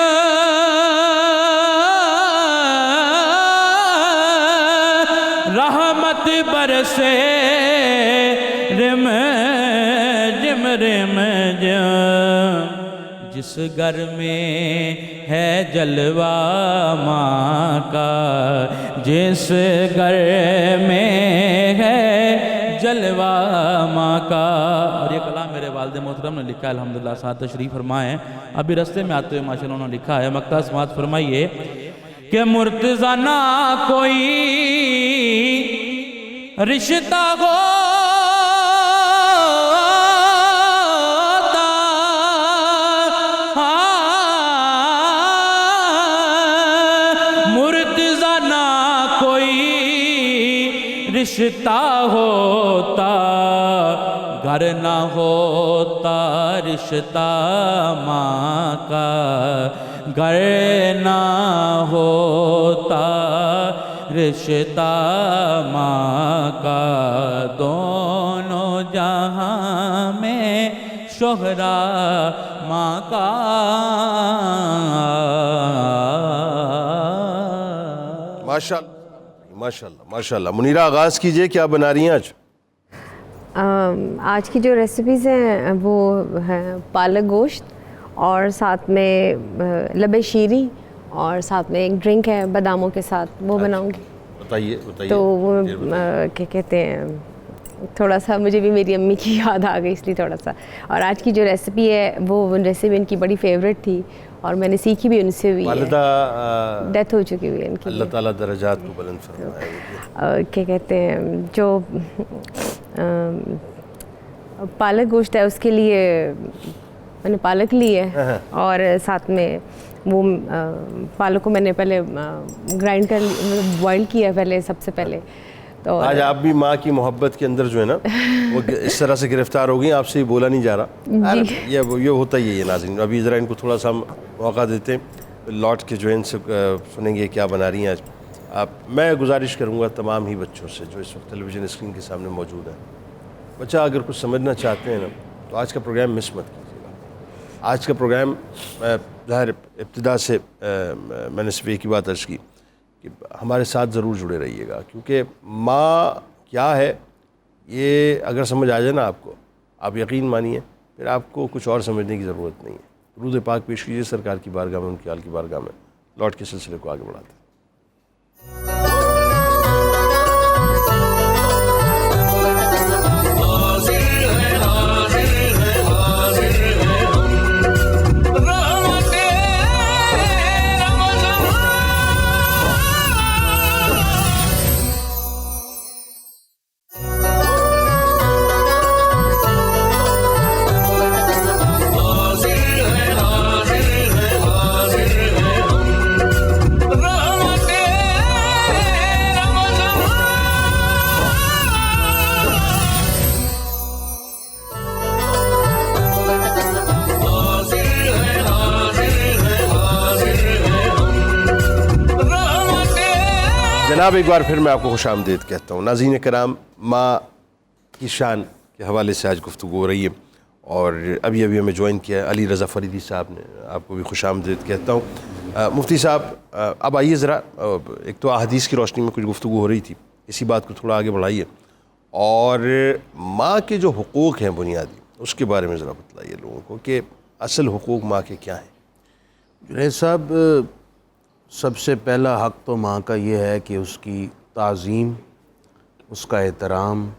رحمت برسے رم جم رم جم، جس گھر میں ہے جلوہ ماں کا، جس گھر میں ہے جلوہ ماں کا۔ اور یہ کلام میرے والد محترم نے لکھا ہے، الحمدللہ ساتھ تشریف فرمائے ہیں، ابھی رستے میں آتے ہوئے ماشاءاللہ انہوں نے لکھا ہے، مقطع سماعت فرمائیے کہ مرتضیٰ نہ کوئی رشتہ ہوتا، مرتضیٰ نہ کوئی رشتہ ہوتا، گھر نہ ہوتا رشتہ ماں کا، گھر نہ ہوتا رشتہ ماں کا، دونوں جہاں میں شہرا ماں کا۔ ماشاءاللہ ماشاءاللہ ماشاءاللہ۔ منیرہ آغاز کیجئے، کیا بنا رہی ہیں آج؟ آج کی جو ریسیپیز ہیں وہ ہیں پالک گوشت، اور ساتھ میں لبِ شیریں، اور ساتھ میں ایک ڈرنک ہے باداموں کے ساتھ، وہ بناؤں گی۔ بتائیے بتائیے۔ تو وہ کیا کہتے ہیں، تھوڑا سا مجھے بھی میری امی کی یاد آ گئی، اس لیے تھوڑا سا۔ اور آج کی جو ریسیپی ہے وہ ریسیپی ان کی بڑی فیوریٹ تھی، اور میں نے سیکھی بھی ان سے ہوئی ہے، والدہ ڈیتھ ہو چکی ہوئی ہے ان کی۔ اللہ تعالیٰ درجات کو بلند فرمائے۔ کیا کہتے ہیں، جو پالک گوشت ہے اس کے لیے میں نے پالک لی ہے، اور ساتھ میں وہ پالک کو میں نے پہلے گرائنڈ کر بوائل کیا پہلے، سب سے پہلے۔ تو آج آپ بھی ماں کی محبت کے اندر جو ہے نا وہ اس طرح سے گرفتار ہو گئی، آپ سے یہ بولا نہیں جا رہا۔ یہ ہوتا ہی ہے یہ ناظرین۔ ابھی ذرا ان کو تھوڑا سا موقع دیتے ہیں، لوٹ کے جو ہے ان سے سنیں گے کیا بنا رہی ہیں آج۔ میں گزارش کروں گا تمام ہی بچوں سے جو اس وقت ٹیلی ویژن اسکرین کے سامنے موجود ہیں، بچہ اگر کچھ سمجھنا چاہتے ہیں نا تو آج کا پروگرام مس مت کیجیے گا۔ آج کا پروگرام ظاہر ابتدا سے میں نے صرف ایک ہی بات عرض کی کہ ہمارے ساتھ ضرور جڑے رہیے گا، کیونکہ ماں کیا ہے یہ اگر سمجھ آ جائے نا آپ کو، آپ یقین مانیے پھر آپ کو کچھ اور سمجھنے کی ضرورت نہیں ہے۔ درود پاک پیش کیجیے سرکار کی بارگاہ میں، ان کی آل کی بارگاہ میں، لوٹ کے سلسلے کو آگے بڑھاتے ہیں۔ جناب ایک بار پھر میں آپ کو خوش آمدید کہتا ہوں۔ ناظرین کرام، ماں کی شان کے حوالے سے آج گفتگو ہو رہی ہے، اور ابھی ہمیں جوائن کیا ہے علی رضا فریدی صاحب نے، آپ کو بھی خوش آمدید کہتا ہوں۔ مفتی صاحب اب آئیے ذرا، ایک تو احادیث کی روشنی میں کچھ گفتگو ہو رہی تھی، اسی بات کو تھوڑا آگے بڑھائیے، اور ماں کے جو حقوق ہیں بنیادی اس کے بارے میں ذرا بتلائیے لوگوں کو کہ اصل حقوق ماں کے کیا ہیں۔ جنید صاحب، سب سے پہلا حق تو ماں کا یہ ہے کہ اس کی تعظیم، اس کا احترام،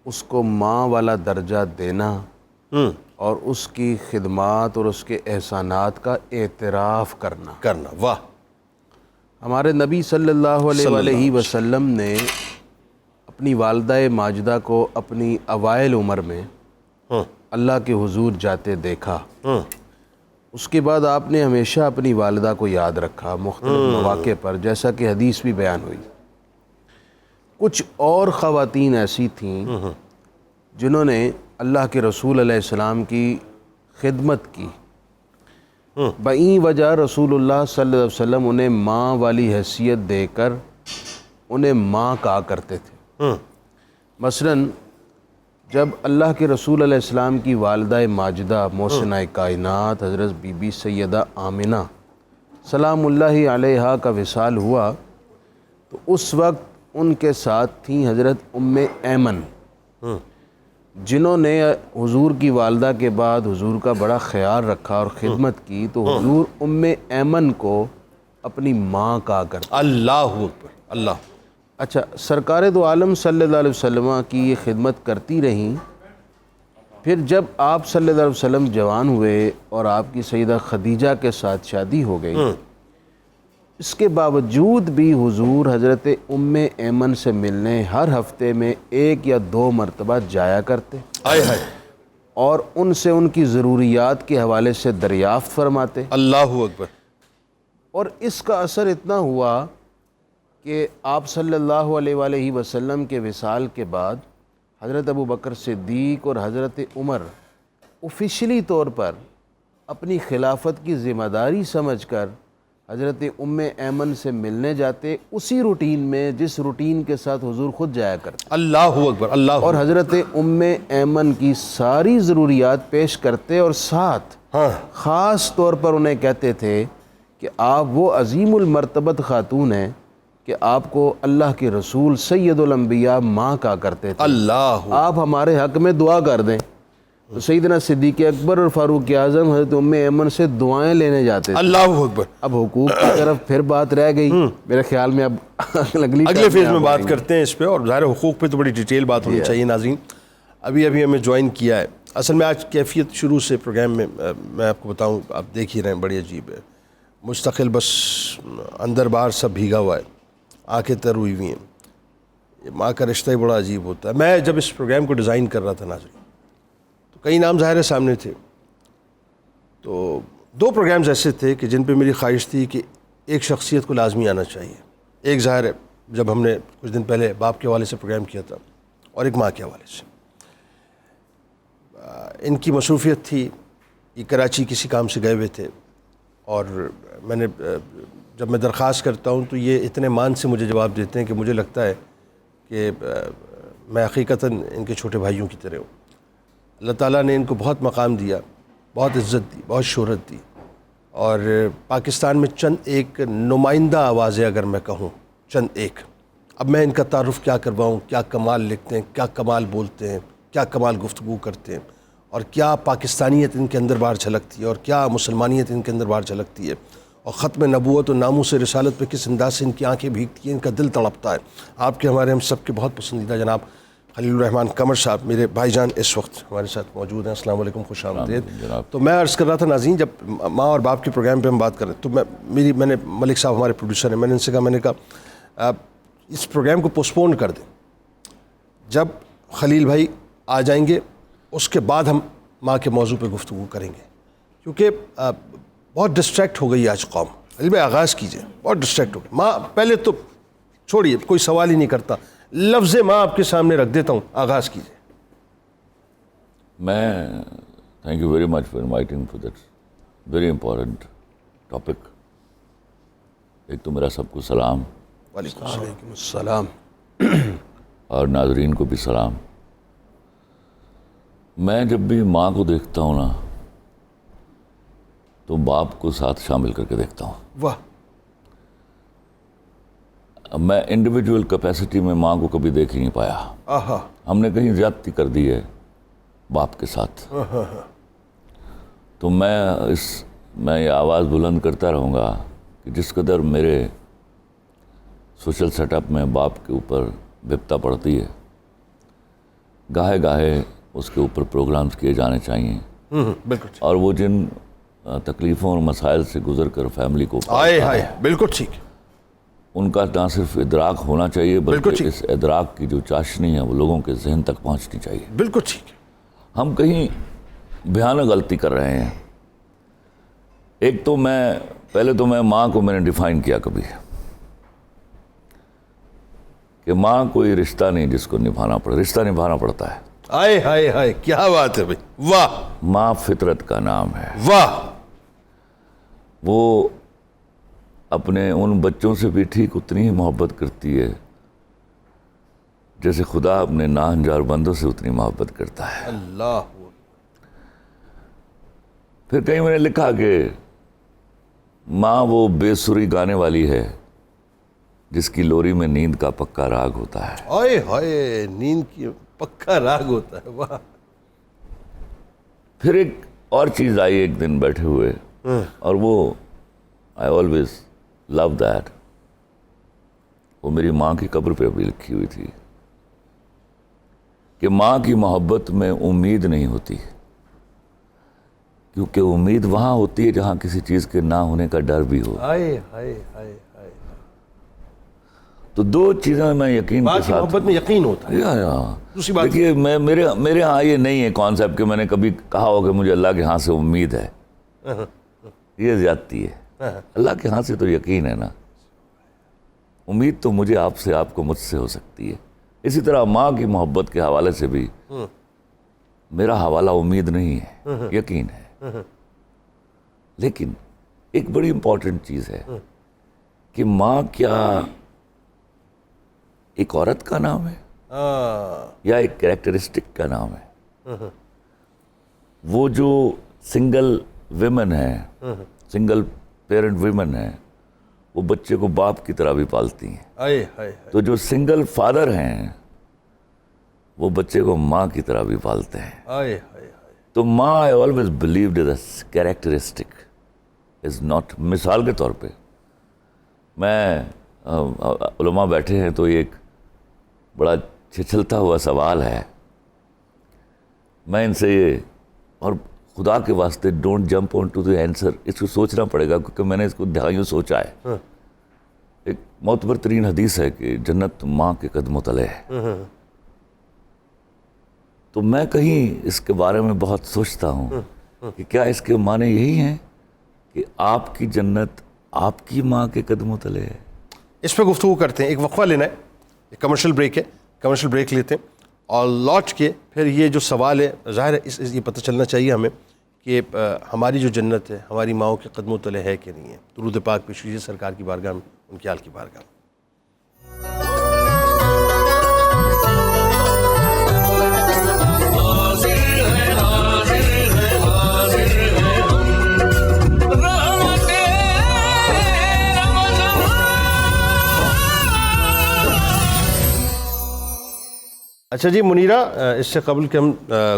اس کو ماں والا درجہ دینا، اور اس کی خدمات اور اس کے احسانات کا اعتراف کرنا. واہ. ہمارے نبی صلی اللہ علیہ وسلم نے اپنی والدہ ماجدہ کو اپنی اوائل عمر میں اللہ کے حضور جاتے دیکھا. اس کے بعد آپ نے ہمیشہ اپنی والدہ کو یاد رکھا مختلف مواقع پر، جیسا کہ حدیث بھی بیان ہوئی. کچھ اور خواتین ایسی تھیں جنہوں نے اللہ کے رسول علیہ السلام کی خدمت کی. بئی وجہ رسول اللہ صلی اللہ علیہ وسلم انہیں ماں والی حیثیت دے کر انہیں ماں کہا کرتے تھے. مثلاً جب اللہ کے رسول علیہ السلام کی والدہ ماجدہ محسنہ کائنات حضرت بی بی سیدہ آمنہ سلام اللہ علیہا کا وصال ہوا تو اس وقت ان کے ساتھ تھیں حضرت ام ایمن، جنہوں نے حضور کی والدہ کے بعد حضور کا بڑا خیال رکھا اور خدمت کی، تو حضور ام ایمن کو اپنی ماں کہا کرتے. اللہ اکبر. اللہ. اچھا، سرکار دو عالم صلی اللہ علیہ وسلم کی یہ خدمت کرتی رہیں. پھر جب آپ صلی اللہ علیہ وسلم جوان ہوئے اور آپ کی سیدہ خدیجہ کے ساتھ شادی ہو گئی، اس کے باوجود بھی حضور حضرت ام ایمن سے ملنے ہر ہفتے میں 1 یا 2 مرتبہ جایا کرتے اور ان سے ان کی ضروریات کے حوالے سے دریافت فرماتے. اللہ اکبر. اور اس کا اثر اتنا ہوا کہ آپ صلی اللہ علیہ وآلہ وسلم کے وصال کے بعد حضرت ابو بکر صدیق اور حضرت عمر آفیشلی طور پر اپنی خلافت کی ذمہ داری سمجھ کر حضرت ام ایمن سے ملنے جاتے، اسی روٹین میں جس روٹین کے ساتھ حضور خود جایا کرتے. اللہ اکبر. اللہ. اور حضرت ام ایمن کی ساری ضروریات پیش کرتے اور ساتھ خاص طور پر انہیں کہتے تھے کہ آپ وہ عظیم المرتبت خاتون ہیں کہ آپ کو اللہ کے رسول سید الانبیاء ماں کہا کرتے تھے. اللہ. آپ ہمارے حق میں دعا کر دیں. تو سیدنا صدیق اکبر اور فاروق اعظم حضرت ام ایمن سے دعائیں لینے جاتے تھے. اللہ اکبر. اب حقوق کی طرف پھر بات رہ گئی میرے خیال میں. اب اگلے فیز میں بات کرتے ہیں اس پہ، اور ظاہر حقوق پہ تو بڑی ڈیٹیل بات ہونی چاہیے. ناظرین ابھی ہمیں جوائن کیا ہے. اصل میں آج کیفیت شروع سے پروگرام میں آپ کو بتاؤں، آپ دیکھ ہی رہے ہیں، بڑی عجیب ہے. مستقل بس اندر باہر سب بھیگا ہوا ہے، آنکھیں تر ہوئی ہوئی ہیں. ماں کا رشتہ ہی بڑا عجیب ہوتا ہے. میں جب اس پروگرام کو ڈیزائن کر رہا تھا ناظرین، تو کئی نام ظاہر سامنے تھے. تو 2 پروگرامز ایسے تھے کہ جن پہ میری خواہش تھی کہ ایک شخصیت کو لازمی آنا چاہیے. ایک ظاہر ہے جب ہم نے کچھ دن پہلے باپ کے حوالے سے پروگرام کیا تھا، اور ایک ماں کے حوالے سے. ان کی مصروفیت تھی، یہ کراچی کسی کام سے گئے ہوئے تھے، اور میں نے جب میں درخواست کرتا ہوں تو یہ اتنے مان سے مجھے جواب دیتے ہیں کہ مجھے لگتا ہے کہ میں حقیقتاً ان کے چھوٹے بھائیوں کی طرح ہوں. اللہ تعالیٰ نے ان کو بہت مقام دیا، بہت عزت دی، بہت شہرت دی، اور پاکستان میں چند ایک نمائندہ آوازیں اگر میں کہوں، چند ایک. اب میں ان کا تعارف کیا کرواؤں؟ کیا کمال لکھتے ہیں، کیا کمال بولتے ہیں، کیا کمال گفتگو کرتے ہیں، اور کیا پاکستانیت ان کے اندر باہر جھلکتی ہے، اور کیا مسلمانیت ان کے اندر باہر جھلکتی ہے، اور ختم نبوت و ناموس رسالت پہ کس انداز سے ان کی آنکھیں بھیگتی ہیں، ان کا دل تڑپتا ہے. آپ کے ہمارے ہم سب کے بہت پسندیدہ جناب خلیل الرحمان قمر صاحب، میرے بھائی جان اس وقت ہمارے ساتھ موجود ہیں. السلام علیکم، خوش آمدید. تو میں عرض کر رہا تھا ناظرین، جب ماں اور باپ کے پروگرام پہ ہم بات کر رہے تو میں نے ملک صاحب ہمارے پروڈیوسر ہیں، میں نے ان سے کہا اس پروگرام کو پوسٹپون کر دیں. جب خلیل بھائی آ جائیں گے اس کے بعد ہم ماں کے موضوع پہ گفتگو کریں گے، کیونکہ بہت ڈسٹریکٹ ہو گئی آج قوم. خلیل بھائی آغاز کیجئے. بہت ڈسٹریکٹ ہو گئی ماں. پہلے تو چھوڑیے، کوئی سوال ہی نہیں کرتا، لفظ ماں آپ کے سامنے رکھ دیتا ہوں، آغاز کیجئے. میں thank you very much for inviting for that very important topic. ایک تو میرا سب کو سلام، وعلیکم السلام، اور ناظرین کو بھی سلام. میں جب بھی ماں کو دیکھتا ہوں نا تو باپ کو ساتھ شامل کر کے دیکھتا ہوں. واہ. میں انڈیویجول کیپیسٹی میں ماں کو کبھی دیکھ ہی نہیں پایا. آہا. ہم نے کہیں زیادتی کر دی ہے باپ کے ساتھ. تو میں یہ آواز بلند کرتا رہوں گا کہ جس قدر میرے سوشل سیٹ اپ میں باپ کے اوپر بپتا پڑتی ہے، گاہے گاہے اس کے اوپر پروگرامز کیے جانے چاہیے بالکل اور وہ جن تکلیفوں اور مسائل سے گزر کر فیملی کو آئے ہائے بالکل ٹھیک، ان کا نہ صرف ادراک ہونا چاہیے بالکل بلکہ ٹھیک۔ اس ادراک کی جو چاشنی ہے وہ لوگوں کے ذہن تک پہنچنی چاہیے۔ بالکل ٹھیک۔ ہم کہیں بھیانک غلطی کر رہے ہیں۔ ایک تو پہلے تو ماں کو میں نے ڈیفائن کیا کبھی کہ ماں کوئی رشتہ نہیں جس کو نبھانا پڑے، رشتہ نبھانا پڑتا ہے۔ آئے ہائے ہائے کیا بات ہے بھائی، واہ ماں فطرت کا نام ہے، واہ، وہ اپنے ان بچوں سے بھی ٹھیک اتنی ہی محبت کرتی ہے جیسے خدا اپنے ناہنجار بندوں سے اتنی محبت کرتا ہے۔ اللہ، پھر کہیں میں نے لکھا کہ ماں وہ بے سری گانے والی ہے جس کی لوری میں نیند کا پکا راگ ہوتا ہے۔ آئے ہائے نیند کی پکا راگ ہوتا ہے، واہ۔ پھر ایک اور چیز آئی ایک دن بیٹھے ہوئے، اور وہ آئی آلویز لو دیٹ، وہ میری ماں کی قبر پہ بھی لکھی ہوئی تھی کہ ماں کی محبت میں امید نہیں ہوتی، کیونکہ امید وہاں ہوتی ہے جہاں کسی چیز کے نہ ہونے کا ڈر بھی ہو۔ آئے ہائے ہائے ہائے، تو دو چیزیں میں یقین ماں کے کی ساتھ محبت میں یقین ہوتا ہے۔ دوسری بات دیکھیے میرے ہاں یہ نہیں ہے کانسیپٹ کہ میں نے کبھی کہا ہو کہ مجھے اللہ کے ہاں سے امید ہے، یہ زیادتی ہے۔ اللہ کے ہاں سے تو یقین ہے نا، امید تو مجھے آپ سے، آپ کو مجھ سے ہو سکتی ہے۔ اسی طرح ماں کی محبت کے حوالے سے بھی میرا حوالہ امید نہیں ہے، یقین ہے۔ لیکن ایک بڑی امپورٹنٹ چیز ہے کہ ماں کیا ایک عورت کا نام ہے یا ایک کریکٹرسٹک کا نام ہے؟ وہ جو سنگل ویمن ہیں، سنگل پیرنٹ ویمن ہیں، وہ بچے کو باپ کی طرح بھی پالتی ہیں۔ آئے ہائے، تو جو سنگل فادر ہیں وہ بچے کو ماں کی طرح بھی پالتے ہیں۔ آئے ہائے، تو ماں I always believed is a characteristic, is not, مثال کے طور پہ میں علماء بیٹھے ہیں تو یہ ایک بڑا چھلتا ہوا سوال ہے، میں ان سے یہ، اور خدا کے واسطے don't jump on to the answer, اس کو سوچنا پڑے گا کیونکہ میں نے اس کو دہائیوں سوچا ہے۔ ایک معتبر ترین حدیث ہے کہ جنت ماں کے قدموں تلے ہے، تو میں کہیں اس کے بارے میں بہت سوچتا ہوں کہ کیا اس کے معنی یہی ہیں کہ آپ کی جنت آپ کی ماں کے قدموں تلے ہے؟ اس پہ گفتگو کرتے ہیں، ایک وقفہ لینا ہے، ایک کمرشل بریک ہے، کمرشل بریک لیتے ہیں اور لوٹ کے پھر یہ جو سوال ہے، ظاہر ہے یہ پتہ چلنا چاہیے ہمیں کہ ہماری جو جنت ہے ہماری ماؤں کے قدموں تلے ہے کہ نہیں ہے۔ درود پاک پیش کیجیے سرکار کی بارگاہ میں، ان کی حال کی بارگاہ میں۔ اچھا جی منیرہ، اس سے قبل کہ ہم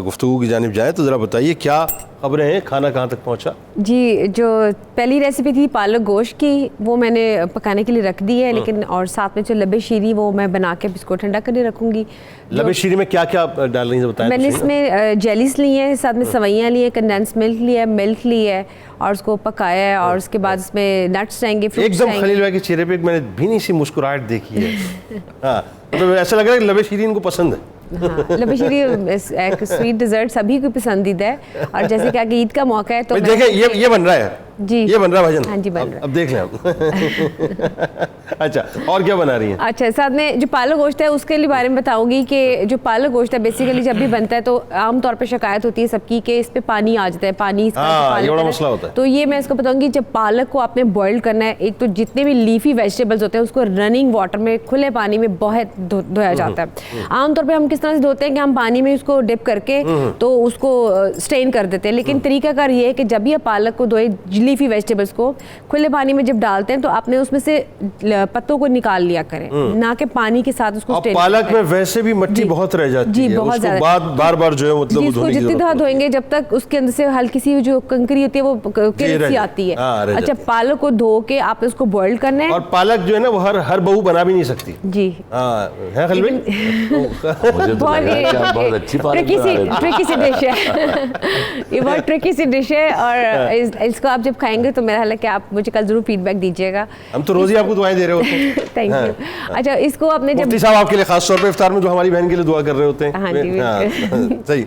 گفتگو کی جانب جائیں تو ذرا بتائیے کیا خبریں ہیں، کھانا کہاں تک پہنچا؟ جی، جو پہلی ریسیپی تھی پالک گوشت کی وہ میں نے پکانے کے لیے رکھ دی ہے، لیکن اور ساتھ میں جو لبے شیریں وہ میں بنا کے اس کو ٹھنڈا کرنے رکھوں گی۔ لبے شیریں میں کیا کیا ڈال رہی ہیں بتائیں؟ میں نے اس میں جیلیز لی ہیں، ساتھ میں سوئیاں لی ہیں، کنڈینس ملک لیا ہے، ملک لی ہے اور اس کو پکایا ہے، اور اس کے بعد اس میں نٹس رہیں گے، ایک دم خلیل بھائی کے چہرے پہ ایک میں نے بھینی سی مسکراہٹ دیکھی ہے۔ ہاں مطلب ایسا لگ رہا ہے کہ لبے شیریں ان کو پسند ہے۔ لبے شیریں ایک سویٹ ڈیزرٹ سبھی کو پسندیدہ ہے، اور جیسے کہ عید کا موقع ہے تو دیکھیں یہ بن رہا ہے جی، یہ بن رہا ہے بھائی جان، ہاں جی بن رہا ہے، اب دیکھ لیں ہم۔ اچھا اور کیا بنا رہی ہیں؟ اچھا ساتھ میں جو پالک گوشت ہے اس کے لیے بارے میں بتاؤں گی کہ جو پالک گوشت ہے بیسیکلی جب بھی بنتا ہے تو عام طور پہ شکایت ہوتی ہے سب کی کہ اس پہ پانی آ جاتا ہے، پانی اس کا یہ بڑا مسئلہ ہوتا ہے۔ تو یہ میں اس کو بتاؤں گی، جب پالک کو آپ نے بوائل کرنا ہے، ایک تو جتنے بھی لیفی ویجیٹیبلز ہوتے ہیں اس کو رننگ واٹر میں کھلے پانی میں بہت دھویا جاتا ہے۔ عام طور پہ ہم کس طرح سے دھوتے ہیں کہ ہم پانی میں اس کو ڈپ کر کے تو اس کو اسٹین کر دیتے ہیں، لیکن طریقہ کار یہ ہے کہ جب بھی آپ پالک کو دھوئے لیفی ویجیٹیبلس کو کھلے پانی میں جب ڈالتے ہیں تو آپ نے اس میں سے پتوں کو نکال لیا کریں, نہ کہ پانی کے ساتھ اس کو اور پالک میں ویسے بھی مٹی بہت رہ جاتی ہے, اس کو بار بار جو ہے مطلب اس کو جتنی دفعہ دھوئیں گے جب تک اس کے اندر سے ہلکی سی جو کنکری ہوتی ہے وہ سی آتی ہے. اچھا, پالک کو دھو کے آپ اس کو بوائل کرنا ہے. اور پالک جو ہے نا وہ ہر بہو بنا بھی نہیں سکتی. جی ہے خلیل بھائی, بہت اچھی ٹرکی سی ڈش ہے, یہ بہت ٹرکی سی ڈش ہے, اور اس کو آپ جب کھائیں گے تو میرا خیال ہے کہ آپ مجھے کل ضرور فیڈ بیک دیجیے گا. ہم تو روز ہی آپ کو دعائیں دے رہے ہوتے ہیں. Thank you. اچھا, اس کو آپ نے جب مفتی صاحب آپ کے لیے خاص طور پہ افطار میں جو ہماری بہن کے لیے دعا کر رہے ہوتے ہیں. ہاں جی صحیح.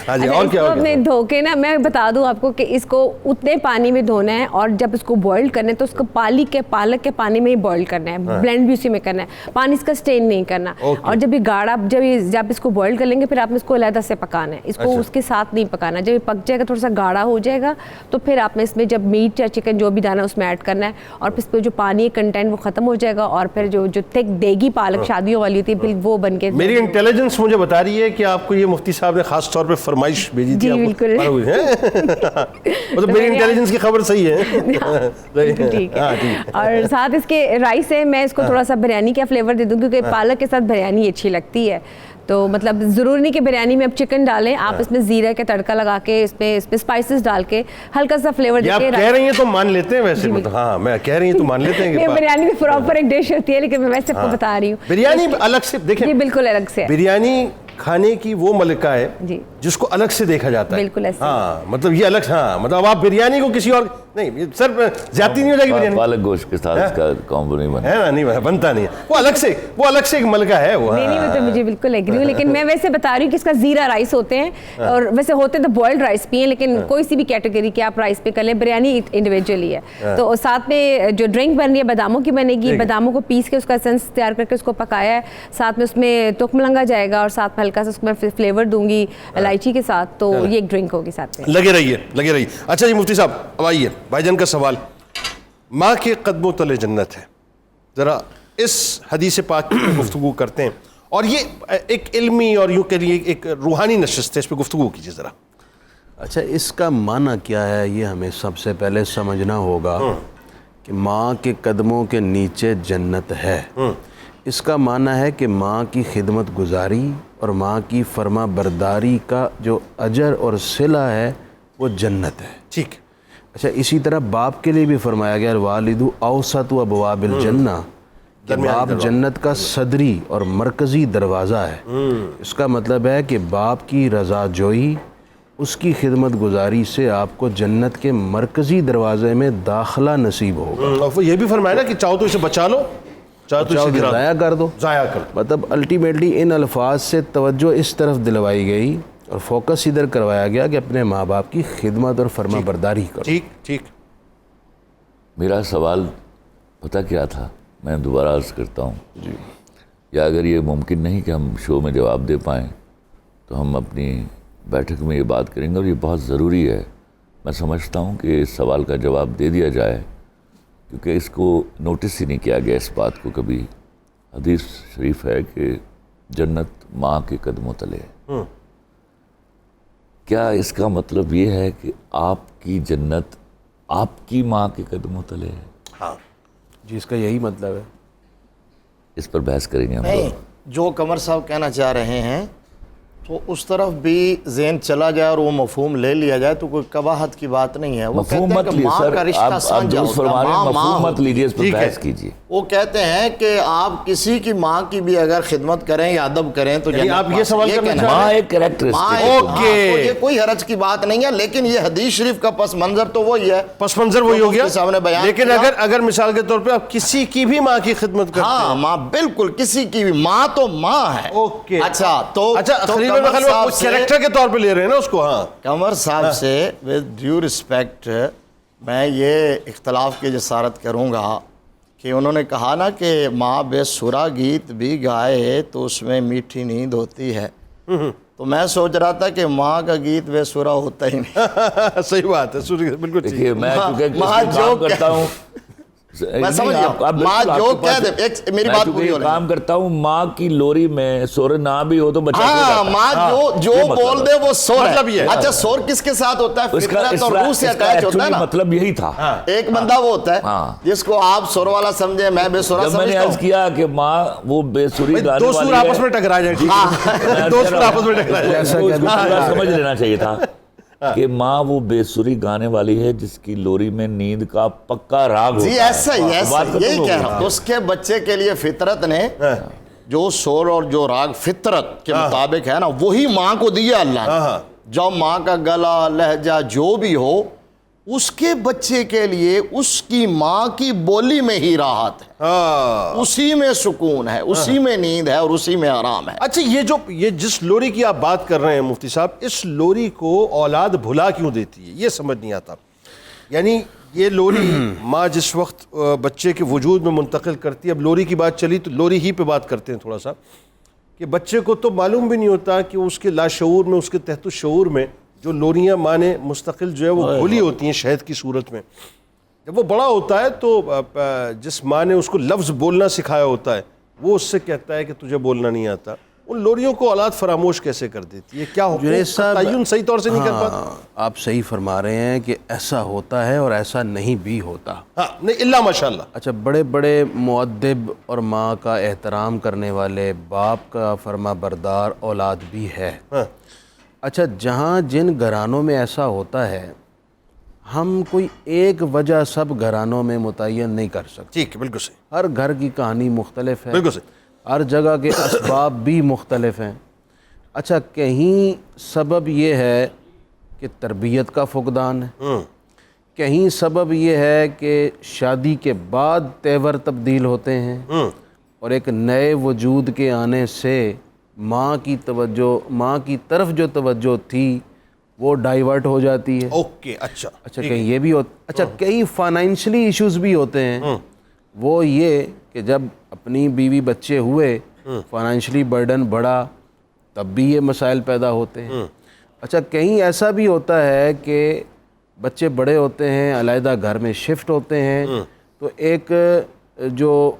ہاں جی, اور کیا آپ نے دھو کے نا, میں بتا دوں آپ کو کہ اس کو اتنے پانی میں دھونا ہے, اور جب اس کو بوائل کرنا ہے تو اس کو پالک کے پانی میں ہی بوائل کرنا ہے, بلینڈ بھی اسی میں کرنا ہے, پانی اس کا اسٹین نہیں کرنا. اور جب یہ گاڑھا جب اس کو بوائل کر لیں گے پھر آپ نے اس کو علیحدہ سے پکانا ہے, اس کو اس کے ساتھ نہیں پکانا. جب یہ پک جائے گا تھوڑا سا گاڑھا ہو جائے گا تو پھر آپ نے اس میں جب میٹ یا چکن جو بھی دانا اس میں ایڈ کرنا ہے, اور پھر اس پہ جو پانی کنٹینٹ وہ ختم ہو جائے گا, اور پھر جو تھک دیگی پالک شادیوں والی ہوتی ہے پھر وہ بن کے. میری انٹیلیجنس مجھے بتا رہی ہے کہ آپ کو یہ مفتی صاحب نے خاص طور پہ فرمائش بھیجی تھی. جی بالکل, مطلب میری انٹیلیجنس کی خبر صحیح ہے. ٹھیک ہے. اور ساتھ اس کے رائس ہے, میں اس کو تھوڑا سا بریانی کا فلیور دے دوں کیونکہ پالک کے ساتھ بریانی اچھی لگتی ہے. تو مطلب ضروری نہیں کہ بریانی میں اب چکن ڈالیں, آپ اس میں زیرہ کا تڑکا لگا کے اس پہ اسپائسز ڈال کے ہلکا سا فلیور دے کے. آپ کہہ رہی ہیں تو مان لیتے ہیں ویسے, ہاں میں کہہ رہی ہیں تو مان لیتے ہیں کہ بریانی میں پراپر ایک ڈش ہوتی ہے, لیکن میں ویسے آپ کو بتا رہی ہوں بریانی الگ سے دیکھیں. جی بالکل الگ سے. بریانی کھانے کی وہ ملکہ ہے جی جس کو الگ سے دیکھا جاتا ہے. بالکل ایسے. ہاں مطلب یہ الگ, ہاں مطلب آپ بریانی کو کسی اور نہیں, سر زیادتی نہیں ہو جائے گی بریانی. پالک گوشت کے ساتھ اس کا کامبو نہیں بنتا ہے نا, نہیں بنتا نہیں ہے, وہ الگ سے ایک ملکہ ہے وہ. نہیں میں تو مجھے بالکل ایگری ہوں, لیکن میں ویسے بتا رہی ہوں کہ اس کا زیرہ رائس ہوتے ہیں, اور ویسے ہوتے تو بوائلڈ رائس بھی ہیں, لیکن کوئی سی بھی کیٹیگری کے آپ رائس پہ کر لیں, بریانی انڈیویجولی ہے. تو ساتھ میں جو ڈرنک بن رہی ہے باداموں کی بنے گی, باداموں کو پیس کے اس کا اسنس تیار کر کے اس کو پکایا ہے, ساتھ میں اس میں تخم لنگا جائے گا, اور ساتھ میں ہلکا سا اس میں فلیور دوں گی الائچی کے ساتھ, تو یہ ایک ڈرنک ہوگی ساتھ میں. لگے رہیے. اچھا جی مفتی صاحب اب آئیے, بھائی جان کا سوال, ماں کے قدموں تلے جنت ہے, ذرا اس حدیث پاک کی گفتگو کرتے ہیں, اور یہ ایک علمی اور یوں کہ ایک روحانی نشست ہے, اس پہ گفتگو کیجیے ذرا. اچھا, اس کا معنی کیا ہے یہ ہمیں سب سے پہلے سمجھنا ہوگا کہ ماں کے قدموں کے نیچے جنت ہے. اس کا معنی ہے کہ ماں کی خدمت گزاری اور ماں کی فرما برداری کا جو اجر اور صلہ ہے وہ جنت ہے. ٹھیک. اچھا, اسی طرح باپ کے لیے بھی فرمایا گیا الوالد اوسط ابواب الجنہ, کہ باپ جنت کا صدری اور مرکزی دروازہ ہے. اس کا مطلب ہے کہ باپ کی رضا جوئی, اس کی خدمت گزاری سے آپ کو جنت کے مرکزی دروازے میں داخلہ نصیب ہوگا. اور یہ بھی فرمایا نا کہ چاہو تو اسے بچا لو, چاہو تو اسے ضائع کر دو. مطلب الٹیمیٹلی ان الفاظ سے توجہ اس طرف دلوائی گئی اور فوکس ادھر کروایا گیا کہ اپنے ماں باپ کی خدمت اور فرما برداری کرو. ٹھیک. میرا سوال پتہ کیا تھا, میں دوبارہ عرض کرتا ہوں جی, یا اگر یہ ممکن نہیں کہ ہم شو میں جواب دے پائیں تو ہم اپنی بیٹھک میں یہ بات کریں گے, اور یہ بہت ضروری ہے. میں سمجھتا ہوں کہ اس سوال کا جواب دے دیا جائے, کیونکہ اس کو نوٹس ہی نہیں کیا گیا اس بات کو کبھی. حدیث شریف ہے کہ جنت ماں کے قدموں تلے ہے. کیا اس کا مطلب یہ ہے کہ آپ کی جنت آپ کی ماں کے قدموں تلے ہے؟ ہاں جی, اس کا یہی مطلب ہے. اس پر بحث کریں گے ہم نہیں, جو قمر صاحب کہنا چاہ رہے ہیں تو اس طرف بھی ذہن چلا جائے اور وہ مفہوم لے لیا جائے تو کوئی قباحت کی بات نہیں ہے. وہ مفہوم کہتے ہیں کہ ماں کا رشتہ سانجھا ہوتا ہے, مفہوم مت لیجیے, اس پر بحث کیجیے. وہ کہتے ہیں کہ آپ کسی کی ماں کی بھی اگر خدمت کریں یا ادب کریں تو آپ یہ سوال کرنا چاہ ماں ایک کریکٹرسٹک, یہ کوئی حرج کی بات نہیں ہے, لیکن یہ حدیث شریف کا پس منظر تو وہی ہے, پس منظر وہی ہو گیا. لیکن اگر مثال کے طور پہ آپ کسی کی بھی ماں کی خدمت کرتے ہیں, ہاں ماں بالکل کسی کی بھی, ماں تو ماں ہے. اچھا کریکٹر کے طور پہ لے رہے ہیں نا اس کو. ہاں, قمر صاحب سے ود ڈیو رسپیکٹ میں یہ اختلاف کی جسارت کروں گا کہ انہوں نے کہا نا کہ ماں بے سرا گیت بھی گائے تو اس میں میٹھی نیند ہوتی ہے, تو میں سوچ رہا تھا کہ ماں کا گیت بے سرا ہوتا ہی نہیں. صحیح بات ہے, بالکل. دیکھیے میں کیونکہ کام کرتا ہوں میں سمجھ گیا ماں جو کہہ دے. ایک میری بات پوری ہو رہی ہے. کام کرتا ہوں ماں کی لوری میں سور نہ بھی ہو تو بچہ ہاں ماں جو بول دے وہ سور ہے. اچھا سور کس کے ساتھ ہوتا ہے؟ فطرت اور روح سے اٹیچ ہوتا ہے نا. مطلب یہی تھا. ایک بندہ وہ ہوتا ہے جس کو آپ سور والا سمجھے, میں بے سورا سمجھتا ہوں. میں نے عرض کیا کہ ماں وہ بے سوری گانے والی ہے. دو سور آپس میں ٹکرا جائیں. دو سور آپس میں ٹکرا جائیں. سمجھ لینا چاہیے تھا کہ ماں وہ بے سری گانے والی ہے جس کی لوری میں نیند کا پکا راگ ہوتا ہے. جی ایسا ہی یہی کہہ رہا ہوں. اس کے بچے کے لیے فطرت نے جو سور اور جو راگ فطرت کے مطابق ہے نا وہی ماں کو دیا اللہ نے. جو ماں کا گلا لہجہ جو بھی ہو اس کے بچے کے لیے اس کی ماں کی بولی میں ہی راحت ہے, اسی میں سکون ہے, اسی میں نیند ہے اور اسی میں آرام ہے. اچھا یہ جس لوری کی آپ بات کر رہے ہیں مفتی صاحب, اس لوری کو اولاد بھلا کیوں دیتی ہے یہ سمجھ نہیں آتا. یعنی یہ لوری ماں جس وقت بچے کے وجود میں منتقل کرتی ہے, اب لوری کی بات چلی تو لوری ہی پہ بات کرتے ہیں تھوڑا سا, کہ بچے کو تو معلوم بھی نہیں ہوتا کہ اس کے لاشعور میں, اس کے تحت الشعور میں جو لوریاں ماں نے مستقل جو ہے وہ گھلی ہوتی ہیں شہد کی صورت میں, جب وہ بڑا ہوتا ہے تو جس ماں نے اس کو لفظ بولنا سکھایا ہوتا ہے وہ اس سے کہتا ہے کہ تجھے بولنا نہیں آتا. ان لوریوں کو اولاد فراموش کیسے کر دیتی ہے؟ کیا تعین صحیح طور سے نہیں کر پاتا؟ آپ صحیح فرما رہے ہیں کہ ایسا ہوتا ہے اور ایسا نہیں بھی ہوتا. ہاں نہیں اللہ ماشاءاللہ. اچھا بڑے بڑے مؤدب اور ماں کا احترام کرنے والے, باپ کا فرما بردار اولاد بھی ہے. اچھا جہاں جن گھرانوں میں ایسا ہوتا ہے ہم کوئی ایک وجہ سب گھرانوں میں متعین نہیں کر سکتے. ٹھیک ہے, بالکل صحیح. ہر گھر کی کہانی مختلف ہے, بالکل صحیح. ہر جگہ کے اسباب بھی مختلف ہیں. اچھا کہیں سبب یہ ہے کہ تربیت کا فقدان ہے, کہیں سبب یہ ہے کہ شادی کے بعد تیور تبدیل ہوتے ہیں اور ایک نئے وجود کے آنے سے ماں کی طرف جو توجہ تھی وہ ڈائیورٹ ہو جاتی ہے. اوکے اچھا کہیں یہ بھی ہوتا. اچھا کئی فائنینشلی ایشوز بھی ہوتے ہیں, وہ یہ کہ جب اپنی بیوی بچے ہوئے فائنینشلی برڈن بڑھا تب بھی یہ مسائل پیدا ہوتے ہیں. اچھا کہیں ایسا بھی ہوتا ہے کہ بچے بڑے ہوتے ہیں, علیحدہ گھر میں شفٹ ہوتے ہیں, تو ایک جو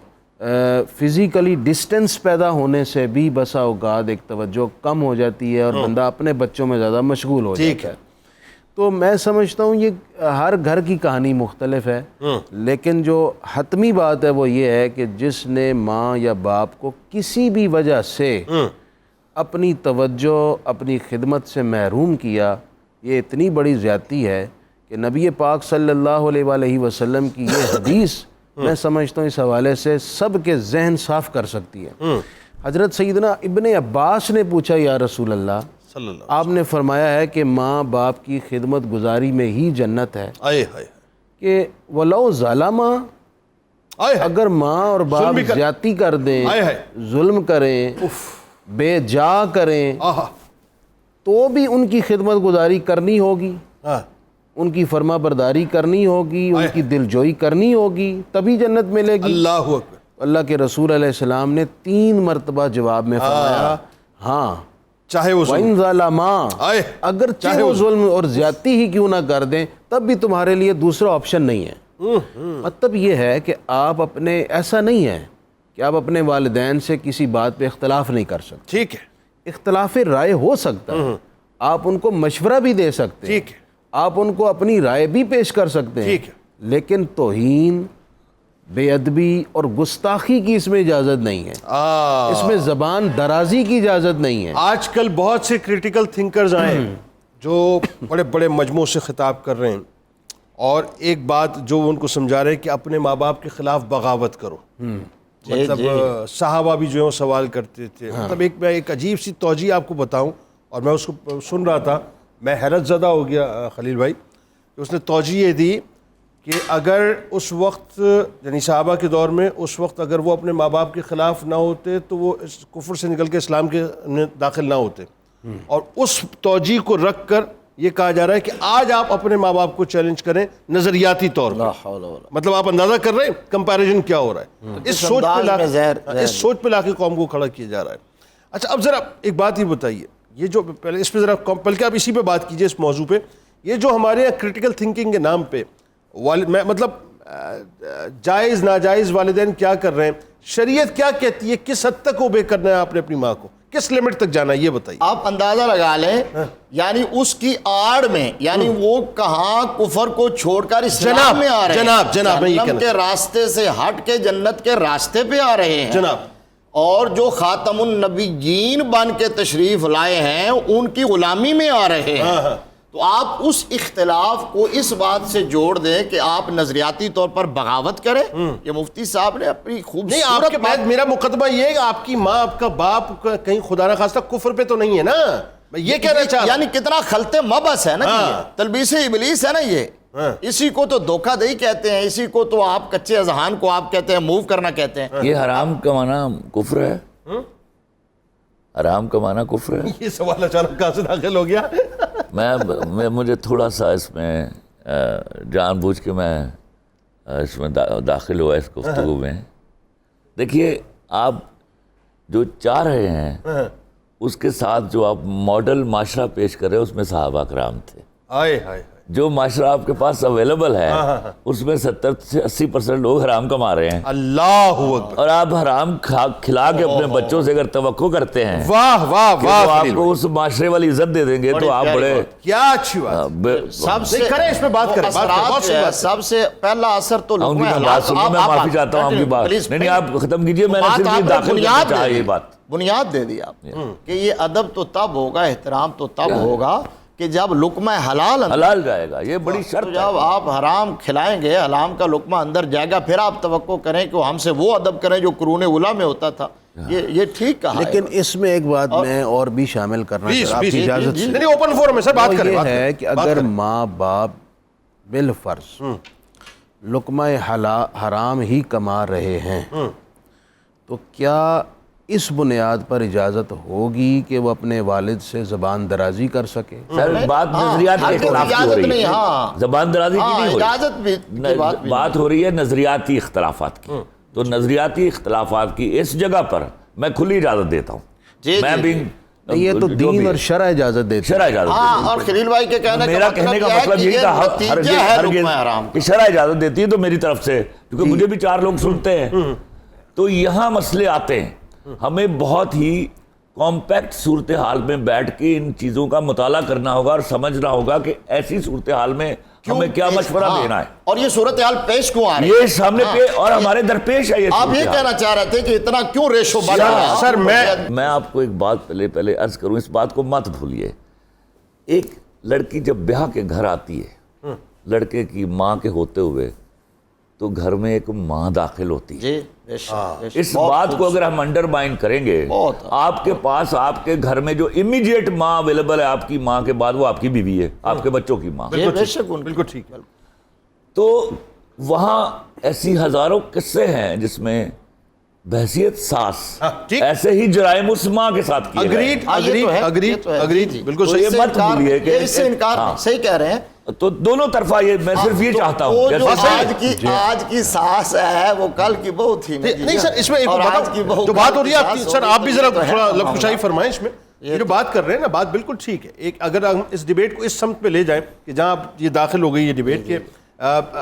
فزیکلی ڈسٹنس پیدا ہونے سے بھی بسا اوقات ایک توجہ کم ہو جاتی ہے اور بندہ اپنے بچوں میں زیادہ مشغول ہو جاتا ہے. تو میں سمجھتا ہوں یہ ہر گھر کی کہانی مختلف ہے, لیکن جو حتمی بات ہے وہ یہ ہے کہ جس نے ماں یا باپ کو کسی بھی وجہ سے اپنی توجہ اپنی خدمت سے محروم کیا, یہ اتنی بڑی زیادتی ہے کہ نبی پاک صلی اللہ علیہ وآلہ وسلم کی یہ حدیث میں سمجھتا ہوں اس حوالے سے سب کے ذہن صاف کر سکتی ہے. حضرت سیدنا ابن عباس نے پوچھا یا رسول اللہ, آپ نے فرمایا ہے کہ ماں باپ کی خدمت گزاری میں ہی جنت ہے, کہ وَلَوْ ظَلَمَا, اگر ماں اور باپ زیادتی کر دیں, ظلم کریں, بے جا کریں, تو بھی ان کی خدمت گزاری کرنی ہوگی, ان کی فرما برداری کرنی ہوگی, ان کی دل جوئی کرنی ہوگی, تبھی جنت ملے گی. اللہ اکبر. اللہ کے رسول علیہ السلام نے 3 مرتبہ جواب میں فرمایا ہاں چاہے وہ وَإِن ظَلَمَا, اگر چاہے وہ ظلم اور زیادتی ہی کیوں نہ کر دیں تب بھی تمہارے لیے دوسرا آپشن نہیں ہے. مطلب یہ ہے کہ آپ اپنے, ایسا نہیں ہے کہ آپ اپنے والدین سے کسی بات پہ اختلاف نہیں کر سکتے. ٹھیک ہے, اختلاف رائے ہو سکتا ہے, آپ ان کو مشورہ بھی دے سکتے ہیں, ٹھیک ہے, آپ ان کو اپنی رائے بھی پیش کر سکتے ہیں, لیکن توہین, بے ادبی اور گستاخی کی اس میں اجازت نہیں ہے, اس میں زبان درازی کی اجازت نہیں ہے. آج کل بہت سے کریٹیکل تھنکرز آئے ہیں جو بڑے بڑے مجموعوں سے خطاب کر رہے ہیں, اور ایک بات جو ان کو سمجھا رہے ہیں کہ اپنے ماں باپ کے خلاف بغاوت کرو. مطلب صحابہ بھی جو ہے سوال کرتے تھے. مطلب میں ایک عجیب سی توجیہ آپ کو بتاؤں, اور میں اس کو سن رہا تھا, میں حیرت زدہ ہو گیا خلیل بھائی, کہ اس نے توجیہ یہ دی کہ اگر اس وقت یعنی صحابہ کے دور میں اس وقت اگر وہ اپنے ماں باپ کے خلاف نہ ہوتے تو وہ اس کفر سے نکل کے اسلام کے داخل نہ ہوتے, اور اس توجیہ کو رکھ کر یہ کہا جا رہا ہے کہ آج آپ اپنے ماں باپ کو چیلنج کریں نظریاتی طور پر. مطلب آپ اندازہ کر رہے ہیں کمپیریزن کیا ہو رہا ہے, اس سوچ پہ لا کے قوم کو کھڑا کیا جا رہا ہے. اچھا اب ذرا ایک بات یہ بتائیے, یہ جو پہلے اس پہ ذرا بلکہ آپ اسی پہ بات کیجئے اس موضوع پہ, یہ جو ہمارے یہاں کریٹیکل تھنکنگ کے نام پہ میں مطلب جائز ناجائز والدین کیا کر رہے ہیں, شریعت کیا کہتی ہے, کس حد تک اوبے کرنا ہے آپ نے اپنی ماں کو, کس لمٹ تک جانا ہے, یہ بتائیے. آپ اندازہ لگا لیں یعنی اس کی آڑ میں, یعنی وہ کہاں کفر کو چھوڑ کر اسلام میں آ رہے ہیں, جناب میں یہ جہنم کے راستے سے ہٹ کے جنت کے راستے پہ آ رہے ہیں جناب, اور جو خاتم النبیین بن کے تشریف لائے ہیں ان کی غلامی میں آ رہے ہیں. تو آپ اس اختلاف کو اس بات سے جوڑ دیں کہ آپ نظریاتی طور پر بغاوت کریں. یہ مفتی صاحب نے اپنی نہیں, آپ خوبصورت کے بعد میرا مقدمہ یہ ہے کہ آپ کی ماں آپ کا باپ کہیں خدا نہ خواستہ کفر پہ تو نہیں ہے نا, میں یہ کہنا چاہ رہا ہوں. یعنی کتنا خلط مبس ہے نا, یہ تلبیس ابلیس ہے نا, یہ اسی کو تو دھوکہ دہی کہتے ہیں, اسی کو تو آپ کچے اذہان کو آپ کہتے ہیں موو کرنا کہتے ہیں. یہ حرام کا معنی کفر ہے, حرام کا معنی کفر ہے. یہ سوال اچانک کہاں سے داخل ہو گیا؟ میں مجھے تھوڑا سا اس میں جان بوجھ کے میں اس میں داخل ہوا اس گفتگو میں. دیکھیے, آپ جو چاہ رہے ہیں اس کے ساتھ جو آپ ماڈل معاشرہ پیش کر رہے ہیں اس میں صحابہ کرام تھے. آئے ہائے, جو معاشرہ آپ کے پاس اویلیبل ہے اس میں 70 سے 80% لوگ حرام کما رہے ہیں. اللہ اکبر. اور آپ حرام کھلا کے اپنے بچوں سے اگر توقع کرتے ہیں واہ واہ کہ واہ, وہ آپ کو اس معاشرے والی عزت دے دیں گے تو آپ بڑے کیا اچھی بات. سب سے کریں اس میں بات کریں, بہت سی بات. سب سے پہلا اثر تو ان کی بات سنیں, میں معافی چاہتا ہوں آپ کی بات نہیں آپ ختم کیجئے, میں نے صرف یہ داخل کرنا چاہا یہ بات. بنیاد دے دی آپ کہ یہ ادب تو تب ہوگا, احترام تو تب ہوگا کہ جب لقمہ حلال جائے گا. یہ بڑی شرط ہے. جب آپ حرام کھلائیں گے, حرام کا لقمہ اندر جائے گا, پھر آپ توقع کریں کہ وہ ہم سے وہ ادب کریں جو قرون اولیٰ میں ہوتا تھا. یہ ٹھیک کہا ہے. لیکن اس میں ایک بات میں اور بھی شامل کرنا چاہتا ہوں آپ کی اجازت سے. نہیں, اوپن فورم ہے سر, بات کریں. یہ ہے کہ اگر ماں باپ بالفرض لقمہ حرام ہی کما رہے ہیں تو کیا اس بنیاد پر اجازت ہوگی کہ وہ اپنے والد سے زبان درازی کر سکے؟ سر بات نظریات کے اختلاف کی ہو رہی ہے, زبان درازی کی نہیں ہو رہی, بات ہو رہی ہے نظریاتی اختلافات کی. تو نظریاتی اختلافات کی اس جگہ پر میں کھلی اجازت دیتا ہوں. میں بھی یہ تو دین اور شرع اجازت دیتے ہیں. شرع اجازت اور خلیل بھائی کے کہنے میرا کہنے کا مطلب یہی تھا کہ شرع اجازت دیتی ہے تو میری طرف سے, کیونکہ مجھے بھی 4 لوگ سنتے ہیں. تو یہاں مسئلے آتے ہیں, ہمیں بہت ہی کمپیکٹ صورتحال میں بیٹھ کے ان چیزوں کا مطالعہ کرنا ہوگا اور سمجھنا ہوگا کہ ایسی صورتحال میں ہمیں کیا مشورہ دینا ہے, اور یہ صورتحال پیش کیوں آ رہی ہے, یہ سامنے پہ اور ہمارے درپیش ہے. یہ آپ یہ کہنا چاہ رہے تھے کہ اتنا کیوں ریشو بڑھ رہا ہے؟ سر میں آپ کو ایک بات پہلے عرض کروں, اس بات کو مت بھولیے. ایک لڑکی جب بیاہ کے گھر آتی ہے, لڑکے کی ماں کے ہوتے ہوئے, تو گھر میں ایک ماں داخل ہوتی ہے. اس بات کو اگر ہم انڈرمائن کریں گے, آپ کے پاس آپ کے گھر میں جو امیڈیٹ ماں اویلیبل ہے آپ کی ماں کے بعد, وہ آپ کی بیوی ہے, آپ کے بچوں کی ماں. بالکل ٹھیک ہے. تو وہاں ایسی ہزاروں قصے ہیں جس میں بحثیت ساس ایسے ہی جرائم اس ماں کے ساتھ کیے گئے. اگریڈ, بالکل صحیح. یہ مت بھولیے کہ اس سے انکار صحیح کہہ رہے ہیں. تو دونوں طرفہ یہ میں صرف یہ چاہتا ہوں, جو آج کی ساس ہے وہ کل کی بہو تھی. نہیں سر, اس میں جو بات ہو رہی ہے سر, آپ بھی ذرا تھوڑا لفظ فرمائیں اس میں. یہ جو بات کر رہے ہیں نا, بات بالکل ٹھیک ہے. ایک اگر ہم اس ڈیبیٹ کو اس سمت پہ لے جائیں کہ جہاں یہ داخل ہو گئی یہ ڈیبیٹ کہ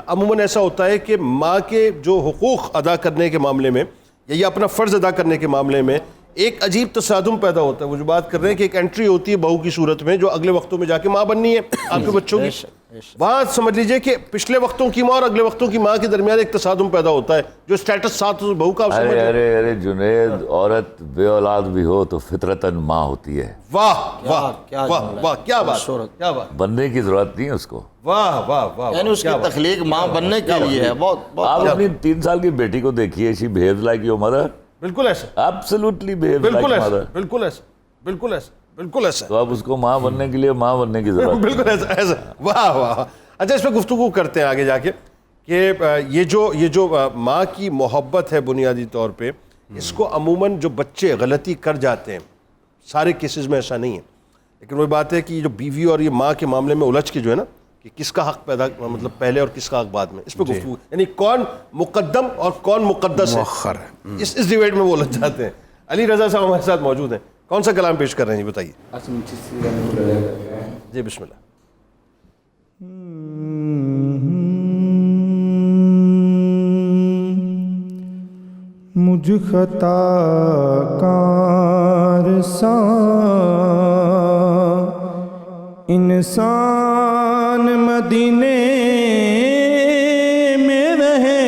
عموماً ایسا ہوتا ہے کہ ماں کے جو حقوق ادا کرنے کے معاملے میں یا یہ اپنا فرض ادا کرنے کے معاملے میں ایک عجیب تصادم پیدا ہوتا ہے. وہ جو بات کر رہے ہیں کہ ایک انٹری ہوتی ہے بہو کی صورت میں جو اگلے وقتوں میں جا کے ماں بننی ہے آپ کے بچوں کی, وہاں سمجھ لیجئے کہ پچھلے وقتوں کی ماں اور اگلے وقتوں کی ماں کے درمیان ایک تصادم پیدا ہوتا ہے جو سٹیٹس ساتھ بہو کا. ارے جنید, عورت بے اولاد بھی ہو تو فطرتاً ماں ہوتی ہے. واہ واہ واہ واہ, کیا بات, کیا بات. بننے کی ضرورت نہیں ہے اس کو. واہ واہ واہ, یعنی اس کی تخلیق ماں بننے کے لیے ہے. آپ اپنی 3 سال کی بیٹی کو دیکھیے, she behaves like your mother. بالکل ایسا, absolutely behaves like بالکل ایسا, mother. بالکل ایسا, بالکل ایسا, بالکل ایسا. تو اب اس کو ماں بننے کے لیے ماں بننے کی ضرورت. بالکل ایسا ایسا. واہ واہ. اچھا, اس پہ گفتگو کرتے ہیں آگے جا کے کہ یہ جو ماں کی محبت ہے بنیادی طور پہ, اس کو عموماً جو بچے غلطی کر جاتے ہیں, سارے کیسز میں ایسا نہیں ہے, لیکن وہی بات ہے کہ یہ جو بیوی اور یہ ماں کے معاملے میں الجھ کے جو ہے نا کہ کس کا حق پیدا مطلب پہلے اور کس کا حق بعد میں, اس پہ گفتگو یعنی کون مقدم اور کون مقدس ہے, اس ڈیبیٹ میں وہ الجھ جاتے ہیں. علی رضا صاحب ہمارے ساتھ موجود ہیں, کون سا کلام پیش کر رہے ہیں جی بتائیے. جی بسم اللہ. مجھ خطا کار سا انسان مدینے میں رہے،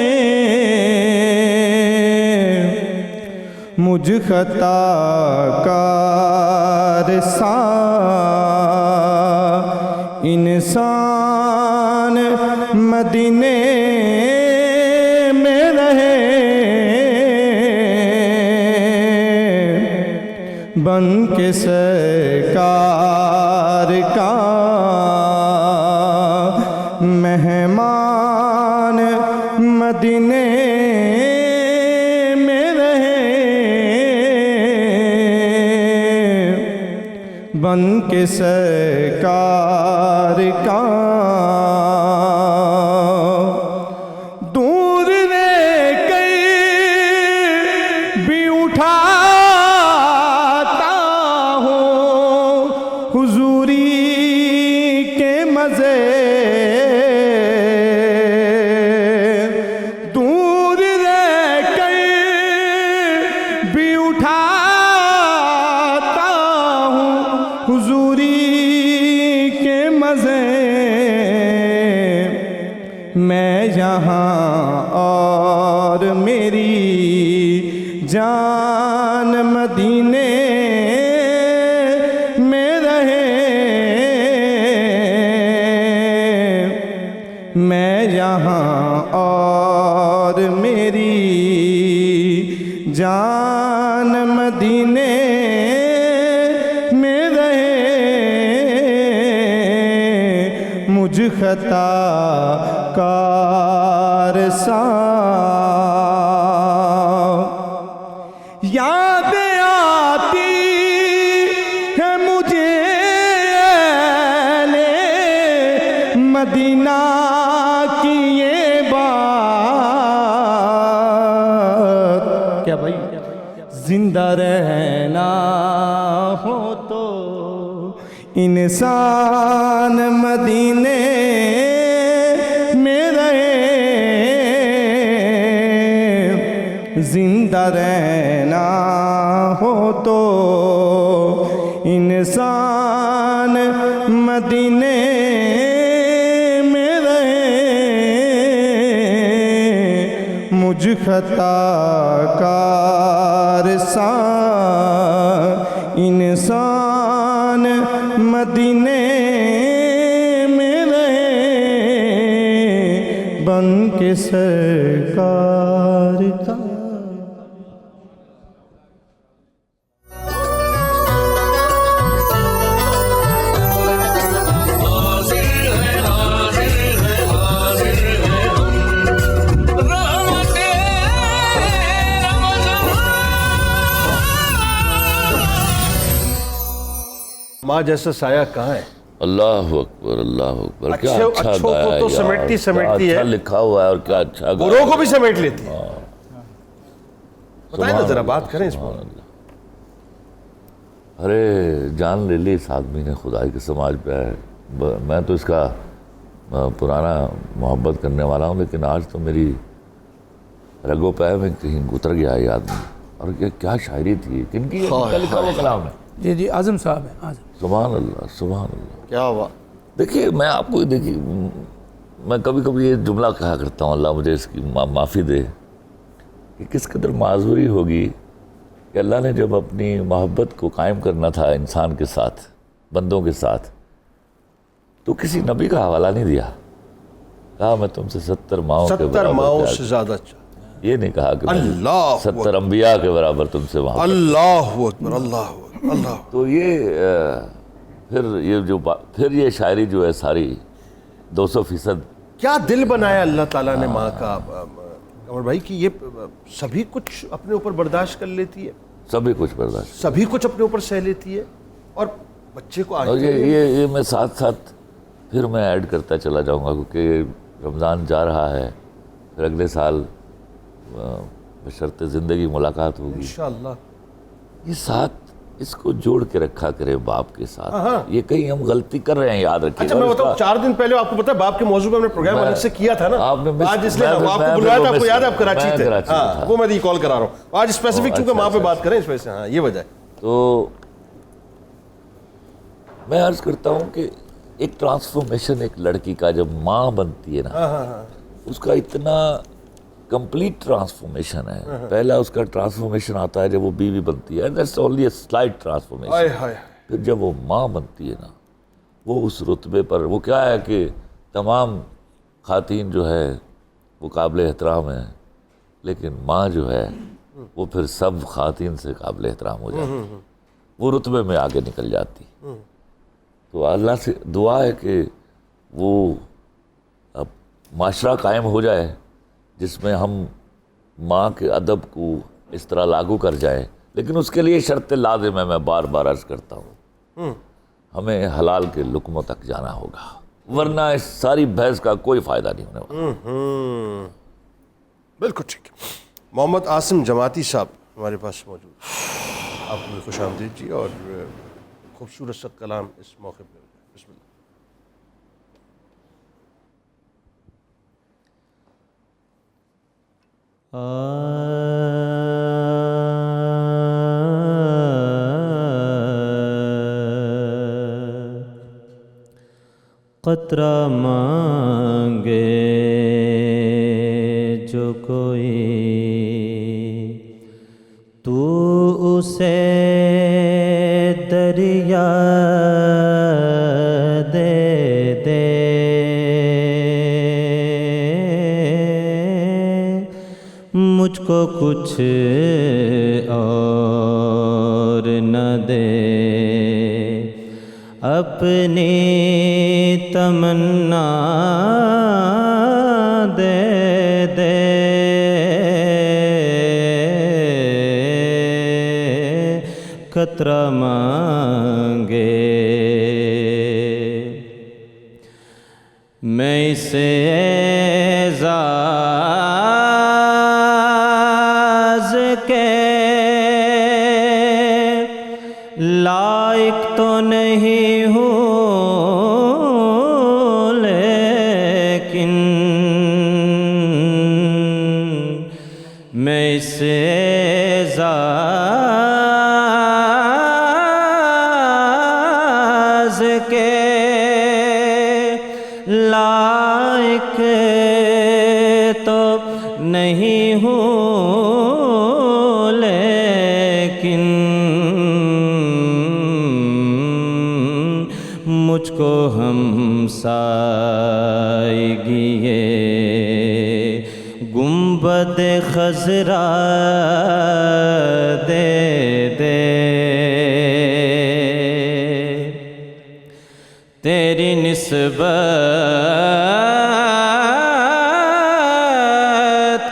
مجھ خطا کار سا انسان مدینے میں رہے، بن کے سرکار کا مہمان مدینے میں رہے، بن کے سرکار کا دور رہ کر بھی اٹھاتا ہوں حضوری کے مزے، دور رہ کر بھی اٹھاتا ہوں حضوری کے مزے، میں یہاں اور میری جان مدینے میں رہے، میں یہاں اور میری جان مدینے میں رہے، مجھ خطا کار سا یاد آتی ہے مجھے اہل مدینہ کی یہ بات، کیا بھائی زندہ رہنا ہو تو انسان مدینے میں رہے، زندہ رہنا ہو تو انسان مدینے میں رہے، مجھ خطا کار سا انسان مدینے میں رہے، بن کے سرکار کا ماں جیسا سایہ کہاں ہے؟ اللہ اکبر اللہ اکبر، کیا اچھے اچھا اچھوں گایا کو تو یار، سمیٹتی سمیٹتی کیا ہے، اچھا لکھا ہوا ہے اور کیا اچھا گایا، بروں کو بھی سمیٹ لیتی ہے۔ بتائیں نا سبحان ذرا اللہ، بات کریں اس سبحان پر۔ اللہ۔ ارے جان لے لی اس آدمی نے خدا کے سماج پہ ہے، میں تو اس کا پرانا محبت کرنے والا ہوں، لیکن آج تو میری رگو پہ میں کہیں اتر گیا یہ آدمی، اور کیا شاعری تھی، کن کی لکھا ہوا کلام ہے؟ جی اعظم صاحب ہیں، اعظم۔ سبحان اللہ سبحان اللہ۔ کیا ہوا؟ دیکھیے میں آپ کو دیکھیے، میں کبھی کبھی یہ جملہ کہا کرتا ہوں، اللہ مجھے اس کی معافی دے، کہ کس قدر معذوری ہوگی کہ اللہ نے جب اپنی محبت کو قائم کرنا تھا انسان کے ساتھ، بندوں کے ساتھ، تو کسی نبی کا حوالہ نہیں دیا، کہا میں تم سے 70 ماؤں کے 70 برابر ماؤں پیار سے زیادہ اچھا، یہ نہیں کہا کہ اللہ 70 انبیاء کے برابر تم سے محبت۔ اللہ اکبر اللہ اکبر اللہ۔ تو یہ پھر یہ شاعری جو ہے ساری 200% کیا دل بنایا اللہ تعالیٰ نے ماں کا قمر بھائی، کہ یہ سبھی کچھ اپنے اوپر برداشت کر لیتی ہے، سبھی کچھ برداشت، سبھی کچھ اپنے اوپر سہ لیتی ہے، اور بچے کو اور آج یہ میں ساتھ ساتھ پھر میں ایڈ کرتا چلا جاؤں گا، کیونکہ رمضان جا رہا ہے، پھر اگلے سال بشرط زندگی ملاقات ہوگی، انشاءاللہ۔ یہ ساتھ اس کو جوڑ کے رکھا کرے باپ کے ساتھ. یہ کہیں ہم غلطی کر رہے ہیں, یاد رکھیے. اچھا میں بتاؤں, 4 دن پہلے آپ کو پتا ہے باپ کے موضوع پہ ہم نے پروگرام الگ سے کیا تھا نا, آج اس لیے آپ کو بلوایا تھا, آپ کو یاد ہے, آپ کراچی تھے. ہاں وہ میں کال کرا رہا ہوں آج اسپیسیفک, چونکہ ماں پہ بات کریں اس وجہ سے. ہاں یہ وجہ ہے. تو میں عرض کرتا ہوں کہ ایک ٹرانسفارمیشن ایک لڑکی کا جب ماں بنتی ہے نا, اس کا اتنا کمپلیٹ ٹرانسفارمیشن ہے. پہلا اس کا ٹرانسفارمیشن آتا ہے جب وہ بیوی بنتی ہے, that's only a slight transformation. پھر جب وہ ماں بنتی ہے نا, وہ اس رتبے پر, وہ کیا ہے کہ تمام خواتین جو ہے وہ قابل احترام ہیں, لیکن ماں جو ہے وہ پھر سب خواتین سے قابل احترام ہو جاتی, وہ رتبے میں آگے نکل جاتی. تو اللہ سے دعا ہے کہ وہ اب معاشرہ قائم ہو جائے جس میں ہم ماں کے ادب کو اس طرح لاگو کر جائیں. لیکن اس کے لیے شرط لازم ہے, میں بار بار عرض کرتا ہوں, ہمیں حلال کے لقموں تک جانا ہوگا, ورنہ اس ساری بحث کا کوئی فائدہ نہیں ہونے والا. بالکل ٹھیک. محمد عاصم جماعتی صاحب ہمارے پاس موجود, آپ کو خوش آمدید جی, اور خوبصورت سا کلام اس موقع پہ. بسم اللہ. قطرہ مانگے جو کوئی تو اسے دریا دے دے, مجھ کو کچھ اور نہ دے, اپنی تمنا دے دے, قطرہ مانگے میں اسے اعزاز کے لائق تو نہیں ہوں, لیکن میں اسے اعزاز کے لائق تو نہیں ہوں, لیکن مجھ کو ہمسائیگی گنبد خضرا دے دے, تیری نسبت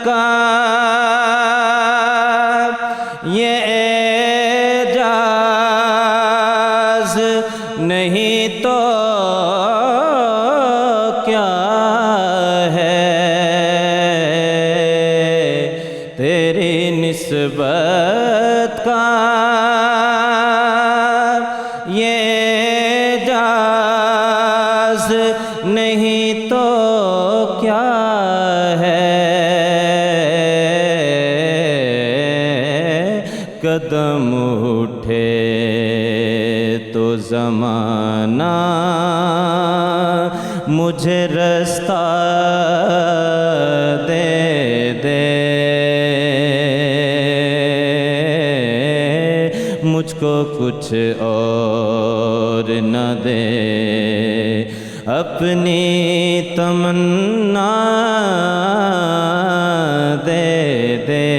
کا یہ اعجاز نہیں تو کیا ہے, تیری نسبت کا یہ اعجاز نہیں تو کیا ہے, قدم اٹھے تو زمانہ مجھے رستہ دے دے, مجھ کو کچھ اور نہ دے, اپنی تمنا دے دے,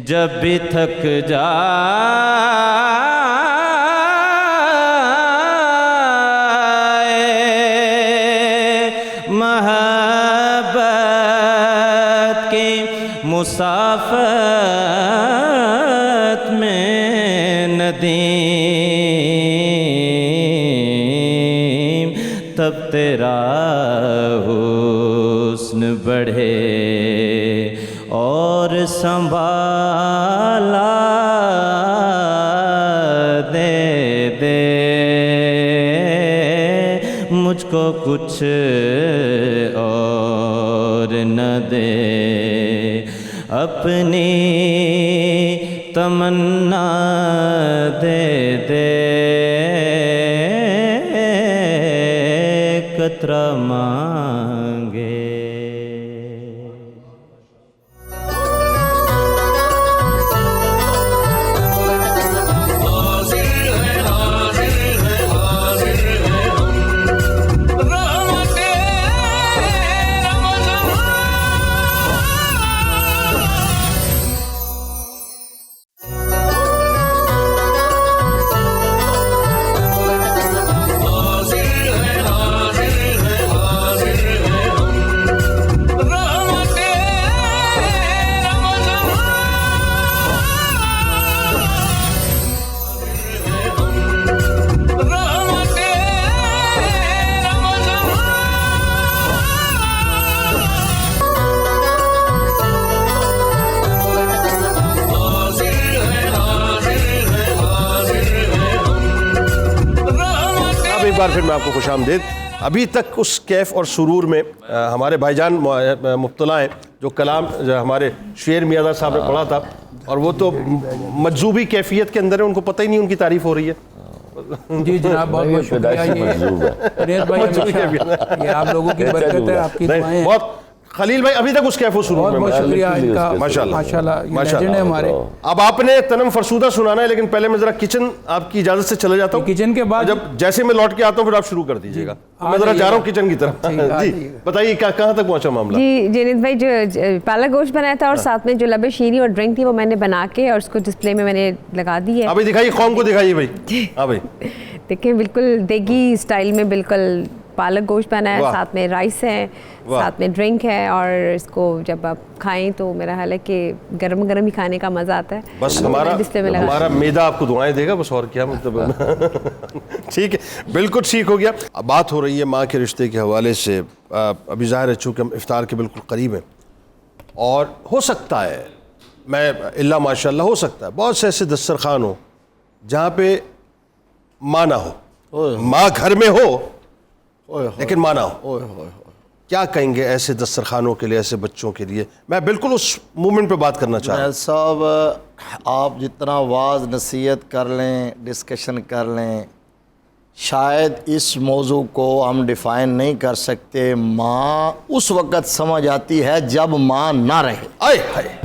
جب بھی تھک جائے محبت کی مسافت میں ندیم, تب تیرا حسن بڑھے اور سنبھالا کچھ اور نہ دے، اپنی تمنا دے دے، قطرہ مانگے۔ ایک بار پھر میں آپ کو خوش آمدید۔ ابھی تک اس کیف اور سرور میں ہمارے بھائی جان مبتلا ہیں، جو کلام ہمارے شعر میاں صاحب نے پڑھا تھا، اور وہ تو مجذوبی کیفیت کے اندر ہے، ان کو پتہ ہی نہیں ان کی تعریف ہو رہی ہے۔ جی جناب بہت بہت شکریہ، ریاض بھائی ہمیشہ یہ آپ لوگوں کی برکت ہے، آپ کی دعائیں ہیں۔ بہت خلیل بھائی ابھی تک اس کیف و سرور میں بہت بہت شکریہ ان کا، ماشاءاللہ ماشاءاللہ یہ لیجنڈ ہے ہمارے۔ اب آپ نے تنم فرسودہ سنانا ہے، لیکن پہلے میں ذرا کچن آپ کی اجازت سے چلے جاتا ہوں، کچن کے بعد جب جیسے میں لوٹ کے آتا ہوں پھر آپ شروع کر دیجیے گا، میں ذرا جا رہا ہوں کچن کی طرف۔ جی بتائیے کہاں تک پہنچا معاملہ؟ جی جنید بھائی، جو پالک گوشت بنایا تھا اور ساتھ میں جو لبِ شیریں اور ڈرنک تھی وہ میں نے بنا کے اور اس کو ڈسپلے میں نے لگا دی ہے۔ ابھی دکھائیے، قوم کو دکھائیے بھائی۔ ہاں بھائی دیکھیں، بالکل دیگی اسٹائل میں بالکل پالک گوشت بنا ہے، ساتھ میں رائس ہے، ساتھ میں ڈرنک ہے، اور اس کو جب آپ کھائیں تو میرا خیال ہے کہ گرم گرم ہی کھانے کا مزہ آتا ہے۔ بس ہمارا معدہ آپ کو دعائیں دے گا، بس اور کیا مطلب۔ ٹھیک ہے، بالکل ٹھیک ہو گیا۔ اب بات ہو رہی ہے ماں کے رشتے کے حوالے سے۔ ابھی ظاہر ہے چونکہ ہم افطار کے بالکل قریب ہیں، اور ہو سکتا ہے، میں اللہ ماشاء اللہ ہو سکتا ہے بہت سے ایسے دسترخوان ہو جہاں پہ ماں نہ ہو، ماں گھر میں ہو لیکن ماں نہ ہو۔ کیا کہیں گے ایسے دسترخوانوں کے لیے، ایسے بچوں کے لیے؟ میں بالکل اس مومنٹ پہ بات کرنا چاہ رہا ہوں۔ صاحب آپ جتنا واعظ نصیحت کر لیں، ڈسکشن کر لیں، شاید اس موضوع کو ہم ڈیفائن نہیں کر سکتے۔ ماں اس وقت سمجھ آتی ہے جب ماں نہ رہے۔ آئے ہائے،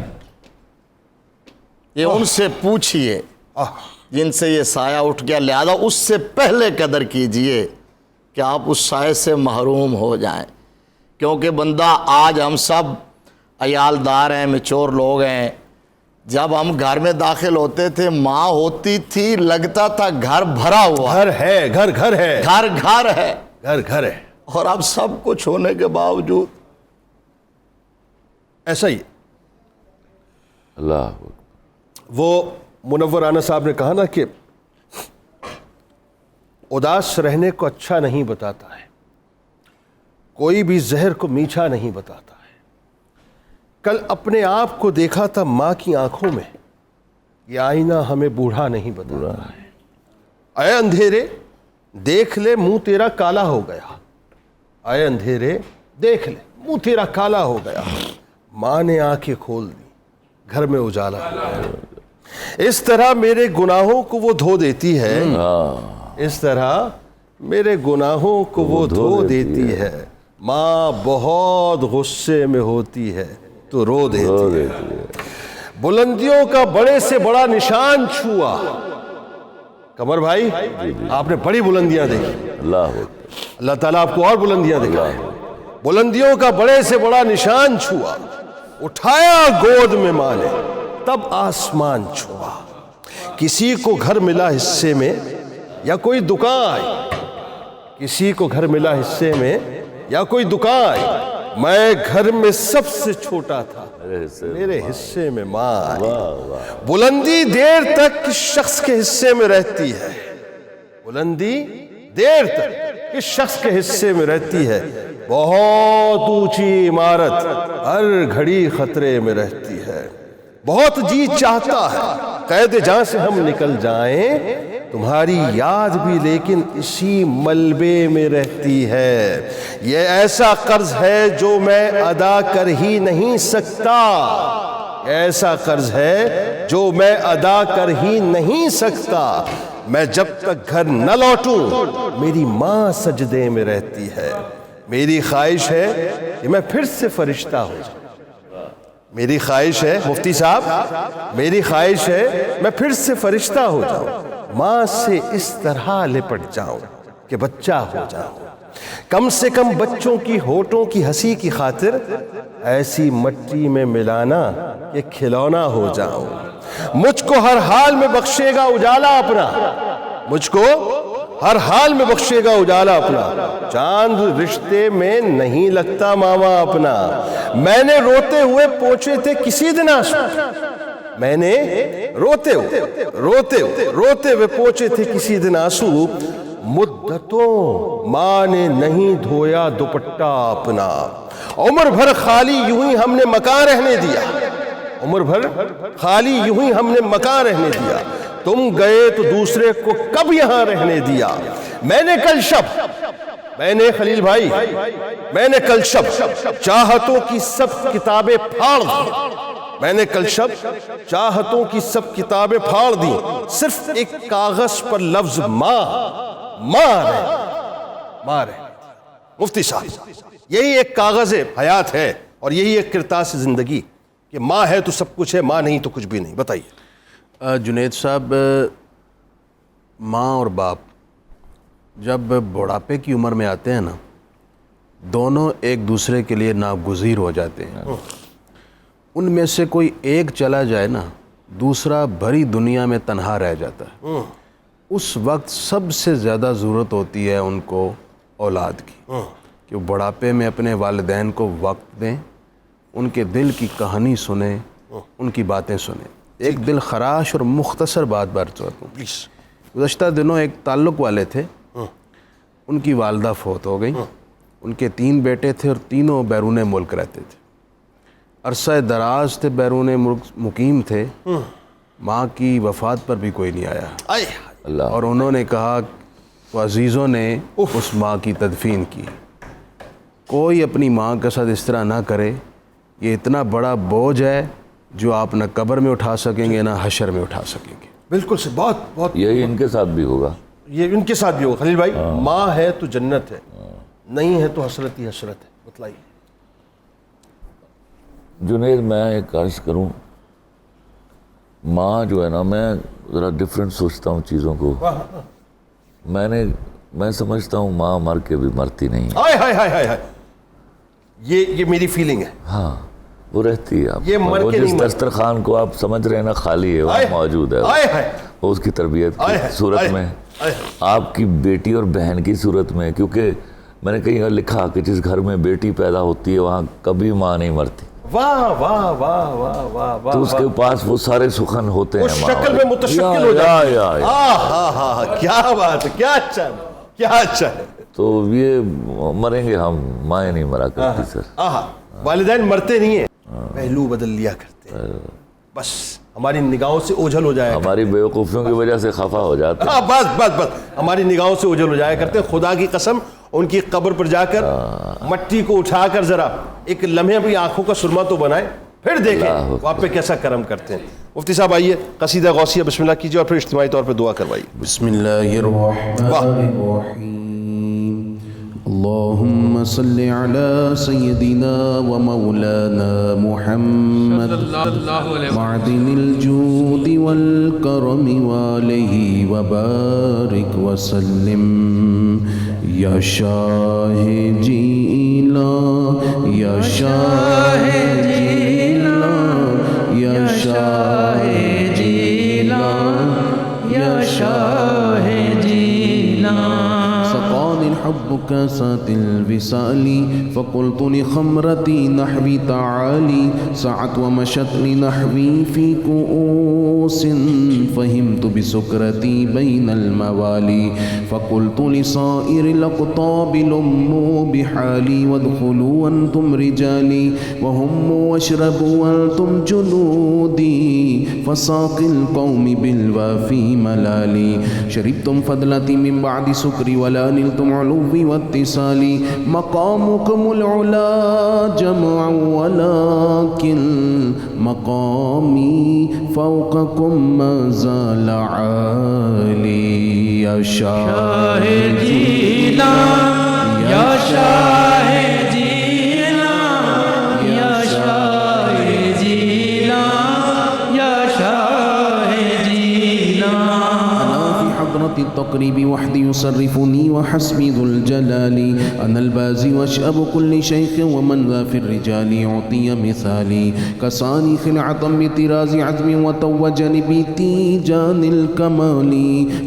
یہ ان سے پوچھئے جن سے یہ سایہ اٹھ گیا، لہذا اس سے پہلے قدر کیجئے کہ آپ اس سائے سے محروم ہو جائیں، کیونکہ بندہ آج ہم سب عیالدار ہیں، میچور لوگ ہیں۔ جب ہم گھر میں داخل ہوتے تھے، ماں ہوتی تھی، لگتا تھا گھر بھرا ہوا، گھر ہے، گھر گھر ہے، گھر گھر ہے، گھر گھر ہے، اور اب سب کچھ ہونے کے باوجود ایسا ہی۔ اللہ وہ منور رانا صاحب نے کہا نا کہ اداس رہنے کو اچھا نہیں بتاتا ہے، کوئی بھی زہر کو میٹھا نہیں بتاتا ہے۔ کل اپنے آپ کو دیکھا تھا ماں کی آنکھوں میں، یہ آئینہ ہمیں بوڑھا نہیں بتاتا ہے۔ اے اندھیرے دیکھ لے منہ تیرا کالا ہو گیا، اے اندھیرے دیکھ لے منہ تیرا کالا ہو گیا، ماں نے آنکھیں کھول دی، گھر میں اجالا ہو گیا۔ اس طرح میرے گناہوں کو وہ دھو دیتی ہے، اس طرح میرے گناہوں کو وہ دھو دیتی ہے، ماں بہت غصے میں ہوتی ہے تو رو دیتی ہے۔ بلندیوں کا بڑے سے بڑا نشان چھوا۔ قمر بھائی آپ نے بڑی بلندیاں دیکھی، اللہ تعالیٰ آپ کو اور بلندیاں دکھائے۔ بلندیوں کا بڑے سے بڑا نشان چھوا، اٹھایا گود میں ماں نے تب آسمان چھوا۔ کسی کو گھر ملا حصے میں یا کوئی دکان، کسی کو گھر ملا حصے میں یا کوئی دکان، میں گھر میں سب سے چھوٹا تھا، میرے حصے میں ماں آئی۔ بلندی دیر تک کس شخص کے حصے میں رہتی ہے، بلندی دیر تک کس شخص کے حصے میں رہتی ہے، بہت اونچی عمارت ہر گھڑی خطرے میں رہتی ہے۔ بہت جی چاہتا ہے قید جاں سے ہم نکل جائیں، تمہاری یاد بھی لیکن اسی ملبے میں رہتی ہے. یہ ایسا قرض ہے جو میں ادا کر ہی نہیں سکتا. ایسا قرض ہے جو میں ادا کر ہی نہیں سکتا. میں جب تک گھر نہ لوٹوں میری ماں سجدے میں رہتی ہے. میری خواہش ہے کہ میں پھر سے فرشتہ ہو جاؤں. میری خواہش ہے مفتی صاحب، میری خواہش ہے میں پھر سے فرشتہ ہو جاؤں، ماں سے اس طرح لپٹ جاؤں کہ بچہ ہو جاؤں. کم سے کم بچوں کی ہونٹوں کی ہنسی کی خاطر ایسی مٹی میں ملانا کہ کھلونا ہو جاؤں. مجھ کو ہر حال میں بخشے گا اجالا اپنا، مجھ کو ہر حال میں بخشے گا اجالا اپنا. چاند رشتے میں نہیں لگتا ماما اپنا. میں نے روتے ہوئے پوچھے تھے کسی دن آنسو، میں نے روتے ہوئے پوچھے تھے کسی دن آنسو. مدتوں ماں نے نہیں دھویا دوپٹہ اپنا. عمر بھر خالی یوں ہی ہم نے مکان رہنے دیا، عمر بھر خالی یوں ہی ہم نے مکان رہنے دیا. تم گئے تو دوسرے کو کب یہاں رہنے دیا. میں نے کل شب، میں نے خلیل بھائی، میں نے کل شب چاہتوں کی سب کتابیں پھاڑ دی. میں نے کل شب چاہتوں کی سب کتابیں پھاڑ دی. صرف ایک کاغذ پر لفظ ماں رہے. مفتی صاحب یہی ایک کاغذ حیات ہے اور یہی ایک کرتاس زندگی کہ ماں ہے تو سب کچھ ہے، ماں نہیں تو کچھ بھی نہیں. بتائیے جنید صاحب، ماں اور باپ جب بڑھاپے کی عمر میں آتے ہیں نا، دونوں ایک دوسرے کے لیے ناگزیر ہو جاتے ہیں. ان میں سے کوئی ایک چلا جائے نا، دوسرا بھری دنیا میں تنہا رہ جاتا ہے. اس وقت سب سے زیادہ ضرورت ہوتی ہے ان کو اولاد کی، کہ وہ بڑھاپے میں اپنے والدین کو وقت دیں، ان کے دل کی کہانی سنیں، ان کی باتیں سنیں. ایک دل خراش اور مختصر بات کرتا ہوں. گزشتہ دنوں ایک تعلق والے تھے، ان کی والدہ فوت ہو گئی. ان کے 3 بیٹے تھے اور تینوں بیرون ملک رہتے تھے. عرصہ دراز تھے بیرون ملک مقیم تھے. ماں کی وفات پر بھی کوئی نہیں آیا، اور انہوں نے کہا تو عزیزوں نے اس ماں کی تدفین کی. کوئی اپنی ماں کے ساتھ اس طرح نہ کرے. یہ اتنا بڑا بوجھ ہے جو آپ نہ قبر میں اٹھا سکیں گے نہ حشر میں اٹھا سکیں گے. بالکل سے بہت یہی ان کے ساتھ بھی ہوگا. یہ ان کے ساتھ بھی ہوگا. خلیل بھائی، ماں ہے تو جنت ہے، نہیں ہے تو حسرت ہی حسرت ہے. بتلائیے. جنید، میں ایک عرض کروں، ماں جو ہے نا، میں ذرا ڈیفرنٹ سوچتا ہوں چیزوں کو. میں سمجھتا ہوں ماں مر کے بھی مرتی نہیں. یہ میری فیلنگ ہے. ہاں، وہ رہتی ہے. یہ مر وہ کے جس نہیں دسترخوان کو آپ سمجھ رہے ہیں نا خالی ہے، وہ موجود ہے. وہ اس کی تربیت کی صورت میں، آپ کی بیٹی اور بہن کی صورت میں. کیونکہ میں نے کہیں لکھا کہ جس گھر میں بیٹی پیدا ہوتی ہے وہاں کبھی ماں نہیں مرتی. واہ واہ واہ واہ واہ واہ. تو اس کے پاس وہ سارے سخن ہوتے ہیں. اس شکل میں متشکل ہو جاتی ہے. کیا بات ہے، کیا اچھا ہے، کیا اچھا ہے. تو یہ مریں گے ہم، مائیں نہیں مرا کرتی سر. والدین مرتے نہیں ہیں، پہلو بدل لیا کرتے ہیں. بس ہماری نگاہوں سے اوجھل ہو جائے. ہماری بیوقوفیوں کی وجہ سے خفا ہو جاتے ہیں. بس ہماری نگاہوں سے اوجھل ہو جایا کرتے ہیں. خدا کی قسم، ان کی قبر پر جا کر مٹی کو اٹھا کر ذرا ایک لمحے اپنی آنکھوں کا سرما تو بنائیں، پھر دیکھیں وہ آپ پہ کیسا کرم کرتے ہیں. مفتی صاحب آئیے، قصیدہ غوثیہ بسم اللہ کیجیے اور پھر اجتماعی طور پہ دعا کروائیے. بسم اللہ الرحمن الرحیم. اللہم صلی علی سیدنا و مولانا محمد معدن الجود والکرم وآلہ وبارک وسلم. یا شاہ جیلان، یا شاہ جیلان، یا شاہ جیلان، یا شاہ جیلان. سقانی الحب وكاسات الوصال فقلت لخمرتي نحوي تعالي سعت ومشت لنحوي في كؤوس فهمت بسكرتي بين الموالي فقلت لصائر الأقطاب لموا بحالي وادخلوا أنتم رجالي وهموا واشربوا وأنتم جنودي فساق القوم بالوافي ملالي شربتم فضلتي من بعد سكري ولا نلتم علوي واتصالي مقامكم العلا جمع ولكن مقامي فوقكم ما زال عالي يا شاه جيلان يا شاه جيلان يا شاه جيلان يا شاه جيلان أنا في حضرة التقريب وحدي يصرفني وحسبي ذو الجلال أنا البازي واشأب كل شيخ ومن ذا في الرجال يعطي مثالي كساني خلعة بطراز عزم وتوجني بتيجان الكمال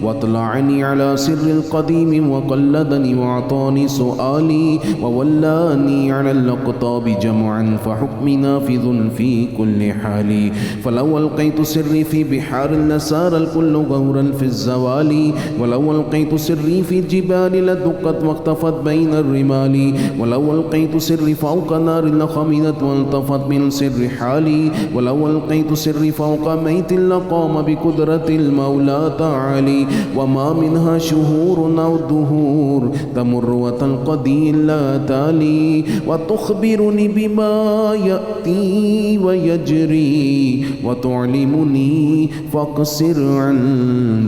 واطلعني على سر القديم وقلدني وأعطاني سؤالي وولاني على الأقطاب جمعا فحكم نافذ في كل حال فلو ألقيت سري في بحار لسار الكل غورا في الزوال ولو ألقيت سري في الجبال لدقت واختفت بين الرمال ولو ألقيت سري فوق نار لخمدت والتفت من سر حالي ولو ألقيت سري فوق ميت لقام بقدرة المولى تعالي وما منها شهور أو دهور تمر وتنقضي إلا تالي وتخبرني بما يأتي ويجري وتعلمني فاقصر عن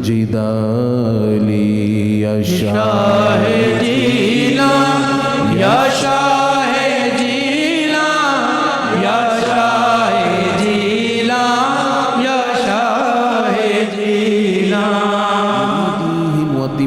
جدالي يا شاه جيلان يا شاه جيلان يا شاه جيلان يا شاه جيلان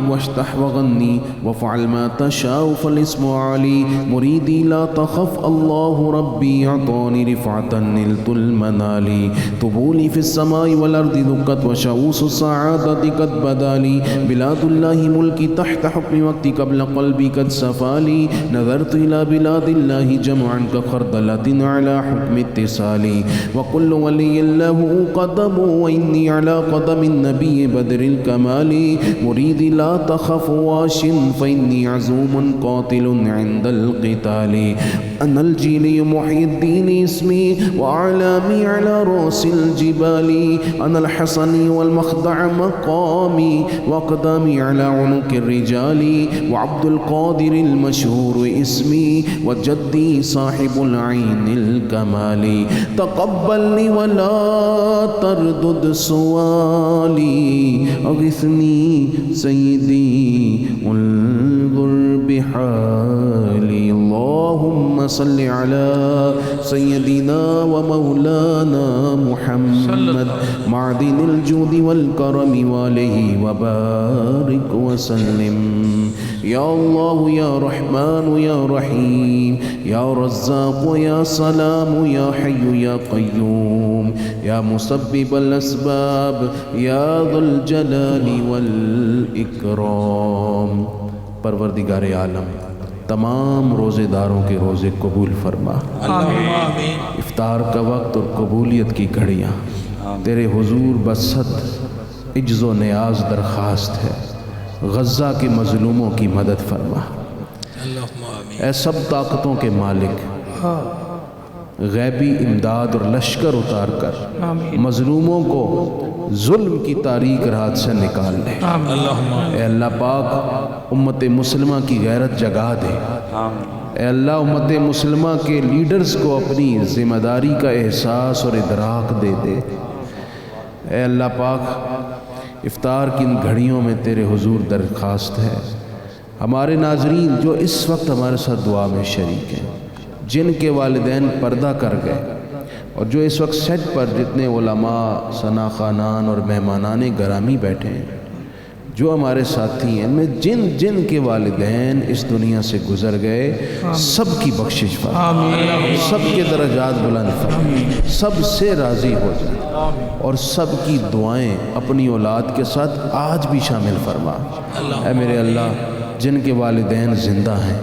واشتح وغني وافعل ما تشاء فالاسم علي مريدي لا تخف الله ربي أعطاني رفعة نلت المنال طبولي في السماء والأرض دكت وشوس السعادة قد بدالي بلاد الله ملكي تحت حكم وقتي قبل قلبي قد سفالي نظرت إلى بلاد الله جمعا كخردلة على حكم اتصالي وكل ولي له قدم وإني على قدم النبي بدر الكمال مريدي لا تخف واش فإني عزوم قاتل عند القتال أنا الجيلي محي الدين اسمي وأعلامي على رؤوس الجبال أنا الحصني والمخضع مقامي وأقدامي على عنق الرجال وعبد القادر المشهور اسمي وجدي صاحب العين الكمال تقبلني ولا تردد سؤالي أغثني سيدي انظر بحالي اللهم صل على سيدنا ومولانا محمد معدن الجود والكرم وآله وبارك وسلم يا الله يا رحمن يا رحيم يا رزاق يا سلام يا حي يا قيوم يا مسبب الأسباب يا ذو الجلال والإكرام پروردگار عالم تمام روزے داروں کے روزے قبول فرما افطار کا وقت اور قبولیت کی گھڑیاں تیرے حضور بست عجز و نیاز درخواست ہے غزہ کے مظلوموں کی مدد فرما اے سب طاقتوں کے مالک غیبی امداد اور لشکر اتار کر مظلوموں کو ظلم کی تاریک رات سے نکال لے اے اللہ پاک امت مسلمہ کی غیرت جگا دے اے اللہ امت مسلمہ کے لیڈرز کو اپنی ذمہ داری کا احساس اور ادراک دے دے اے اللہ پاک افطار کی ان گھڑیوں میں تیرے حضور درخواست ہے ہمارے ناظرین جو اس وقت ہمارے ساتھ دعا میں شریک ہیں جن کے والدین پردہ کر گئے اور جو اس وقت سیٹ پر جتنے علماء ثنا خوانان اور مہمانان گرامی بیٹھے ہیں جو ہمارے ساتھی ہیں ان میں جن جن کے والدین اس دنیا سے گزر گئے سب کی بخشش فرما سب کے درجات بلند فرما سب سے راضی ہو جائے اور سب کی دعائیں اپنی اولاد کے ساتھ آج بھی شامل فرما اے میرے اللہ جن کے والدین زندہ ہیں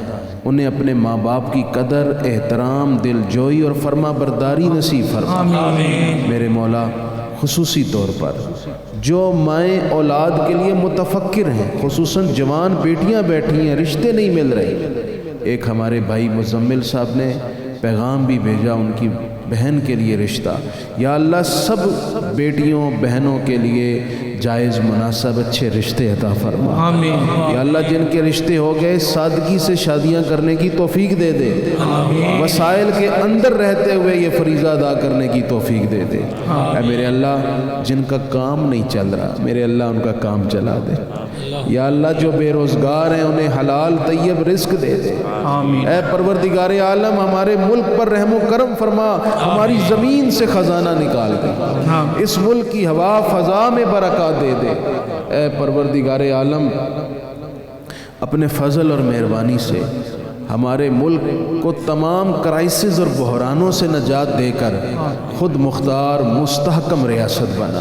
انہیں اپنے ماں باپ کی قدر، احترام، دل جوئی اور فرما برداری نصیب فرما۔ میرے مولا خصوصی طور پر جو مائیں اولاد کے لیے متفکر ہیں، خصوصاً جوان بیٹیاں بیٹھی ہیں، رشتے نہیں مل رہے، ایک ہمارے بھائی مزمل صاحب نے پیغام بھی بھیجا ان کی بہن کے لیے رشتہ، یا اللہ سب بیٹیوں بہنوں کے لیے جائز مناسب اچھے رشتے عطا فرما۔ یا اللہ جن کے رشتے ہو گئے سادگی سے شادیاں کرنے کی توفیق دے دے، وسائل کے اندر رہتے ہوئے یہ فریضہ ادا کرنے کی توفیق دے دے۔ اے میرے اللہ جن کا کام نہیں چل رہا میرے اللہ ان کا کام چلا دے۔ یا اللہ جو بے روزگار ہیں انہیں حلال طیب رزق دے دے۔ اے پروردگار عالم ہمارے ملک پر رحم و کرم فرما، ہماری زمین سے خزانہ نکال دے، اس ملک کی ہوا فضا میں برکات دے دے۔ اے پروردگار عالم اپنے فضل اور مہربانی سے ہمارے ملک کو تمام کرائسز اور بحرانوں سے نجات دے کر خود مختار مستحکم ریاست بنا۔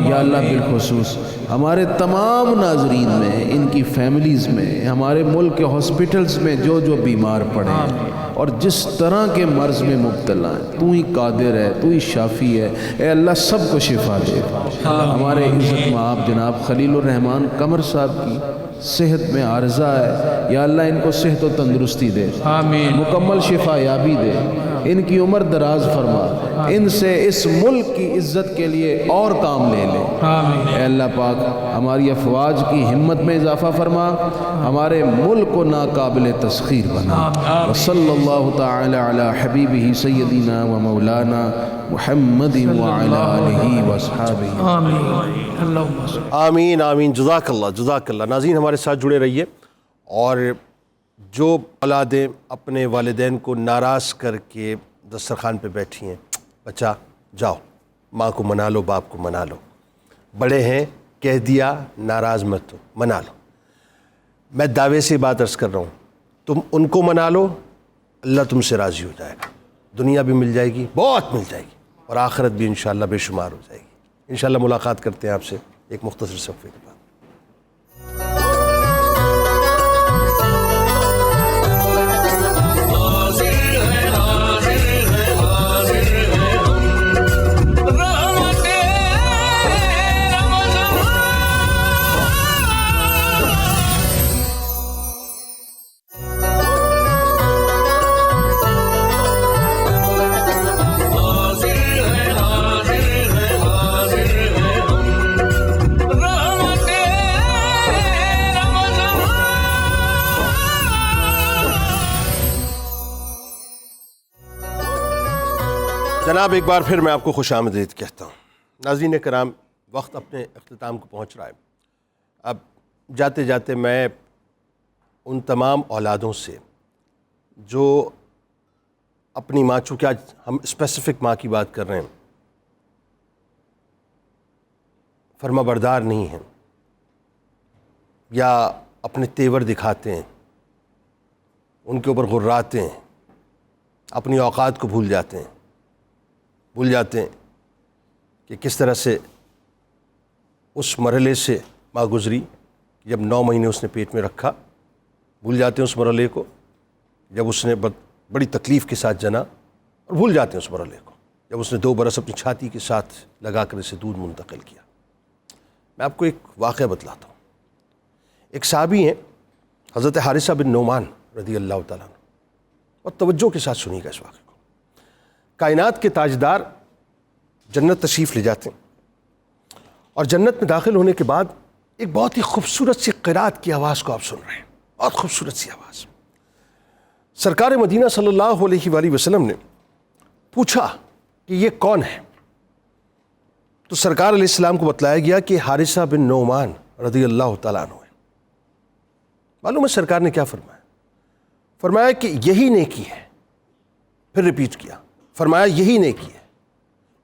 یا اللہ بالخصوص ہمارے تمام ناظرین میں، ان کی فیملیز میں، ہمارے ملک کے ہاسپٹلز میں جو جو بیمار پڑے ہیں اور جس طرح کے مرض میں مبتلا ہیں، تو ہی قادر ہے، تو ہی شافی ہے، اے اللہ سب کو شفا دے۔ ہمارے عزت مآب جناب خلیل الرحمان قمر صاحب کی صحت میں عارضہ ہے، یا اللہ ان کو صحت و تندرستی دے، مکمل شفا یابی دے، ان کی عمر دراز فرما، ان سے اس ملک کی عزت کے لیے اور کام لے لے۔ اے اللہ پاک ہماری افواج کی ہمت میں اضافہ فرما، ہمارے ملک کو ناقابل تسخیر بنا۔ وصلی اللہ تعالی علی حبیبہ سیدنا و مولانا محمد وعلی آلہ واصحابہ۔ آمین آمین، جزاک اللہ جزاک اللہ۔ ناظرین ہمارے ساتھ جڑے رہیے، اور جو اولادیں اپنے والدین کو ناراض کر کے دسترخوان پہ بیٹھی ہیں، بچہ جاؤ ماں کو منا لو، باپ کو منا لو، بڑے ہیں کہہ دیا ناراض مت ہو، منا لو۔ میں دعوے سے بات عرض کر رہا ہوں، تم ان کو منا لو، اللہ تم سے راضی ہو جائے گا، دنیا بھی مل جائے گی، بہت مل جائے گی، اور آخرت بھی انشاءاللہ بے شمار ہو جائے گی۔ انشاءاللہ ملاقات کرتے ہیں آپ سے ایک مختصر صفحے کے بعد۔ جناب ایک بار پھر میں آپ کو خوش آمدید کہتا ہوں۔ ناظرین کرام وقت اپنے اختتام کو پہنچ رہا ہے، اب جاتے جاتے میں ان تمام اولادوں سے جو اپنی ماں، چونکہ آج ہم اسپیسیفک ماں کی بات کر رہے ہیں، فرما بردار نہیں ہیں یا اپنے تیور دکھاتے ہیں، ان کے اوپر غراتے ہیں، اپنی اوقات کو بھول جاتے ہیں کہ کس طرح سے اس مرحلے سے ماں گزری جب 9 مہینے اس نے پیٹ میں رکھا، بھول جاتے ہیں اس مرحلے کو جب اس نے بڑی تکلیف کے ساتھ جنا، اور بھول جاتے ہیں اس مرحلے کو جب اس نے 2 برس اپنی چھاتی کے ساتھ لگا کر اسے دودھ منتقل کیا۔ میں آپ کو ایک واقعہ بتلاتا ہوں۔ ایک صحابی ہیں حضرت حارثہ بن نعمان رضی اللہ تعالیٰ عنہ، اور توجہ کے ساتھ سنیے گا اس واقعے کو۔ کائنات کے تاجدار جنت تشریف لے جاتے ہیں، اور جنت میں داخل ہونے کے بعد ایک بہت ہی خوبصورت سی قرات کی آواز کو آپ سن رہے ہیں، بہت خوبصورت سی آواز۔ سرکار مدینہ صلی اللہ علیہ وآلہ وسلم نے پوچھا کہ یہ کون ہے؟ تو سرکار علیہ السلام کو بتلایا گیا کہ حارثہ بن نعمان رضی اللہ تعالیٰ عنہ ہے۔ معلوم ہے سرکار نے کیا فرمایا؟ فرمایا کہ یہی نیکی ہے، پھر ریپیٹ کیا، فرمایا یہی نیکی ہے،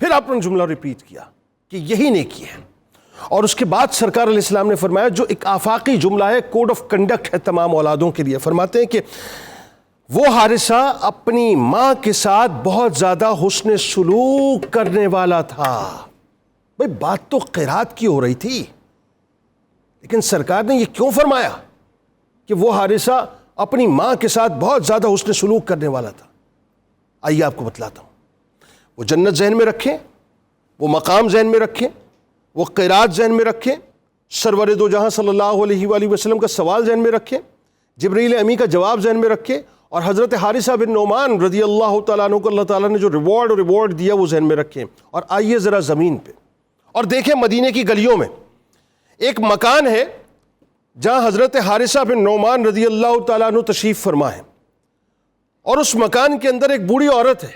پھر آپ نے جملہ ریپیٹ کیا کہ یہی نیکی ہے، اور اس کے بعد سرکار علیہ السلام نے فرمایا جو ایک آفاقی جملہ ہے، کوڈ آف کنڈکٹ ہے تمام اولادوں کے لیے، فرماتے ہیں کہ وہ حارثہ اپنی ماں کے ساتھ بہت زیادہ حسن سلوک کرنے والا تھا۔ بھئی بات تو قرات کی ہو رہی تھی، لیکن سرکار نے یہ کیوں فرمایا؟ کہ وہ حارثہ اپنی ماں کے ساتھ بہت زیادہ حسن سلوک کرنے والا تھا؟ آئیے آپ کو بتلاتا ہوں. وہ جنت ذہن میں رکھیں، وہ مقام ذہن میں رکھیں، وہ قرات ذہن میں رکھیں، سرور دو جہاں صلی اللہ علیہ وآلہ وسلم کا سوال ذہن میں رکھیں، جبریل امی کا جواب ذہن میں رکھیں، اور حضرت حارثہ بن نعمان رضی اللہ تعالیٰ عنہ کو اللہ تعالیٰ نے جو ریوارڈ دیا وہ ذہن میں رکھیں. اور آئیے ذرا زمین پہ اور دیکھیں مدینے کی گلیوں میں ایک مکان ہے جہاں حضرت حارثہ بن نعمان رضی اللہ تعالیٰ عنہ تشریف فرما ہے، اور اس مکان کے اندر ایک بوڑھی عورت ہے.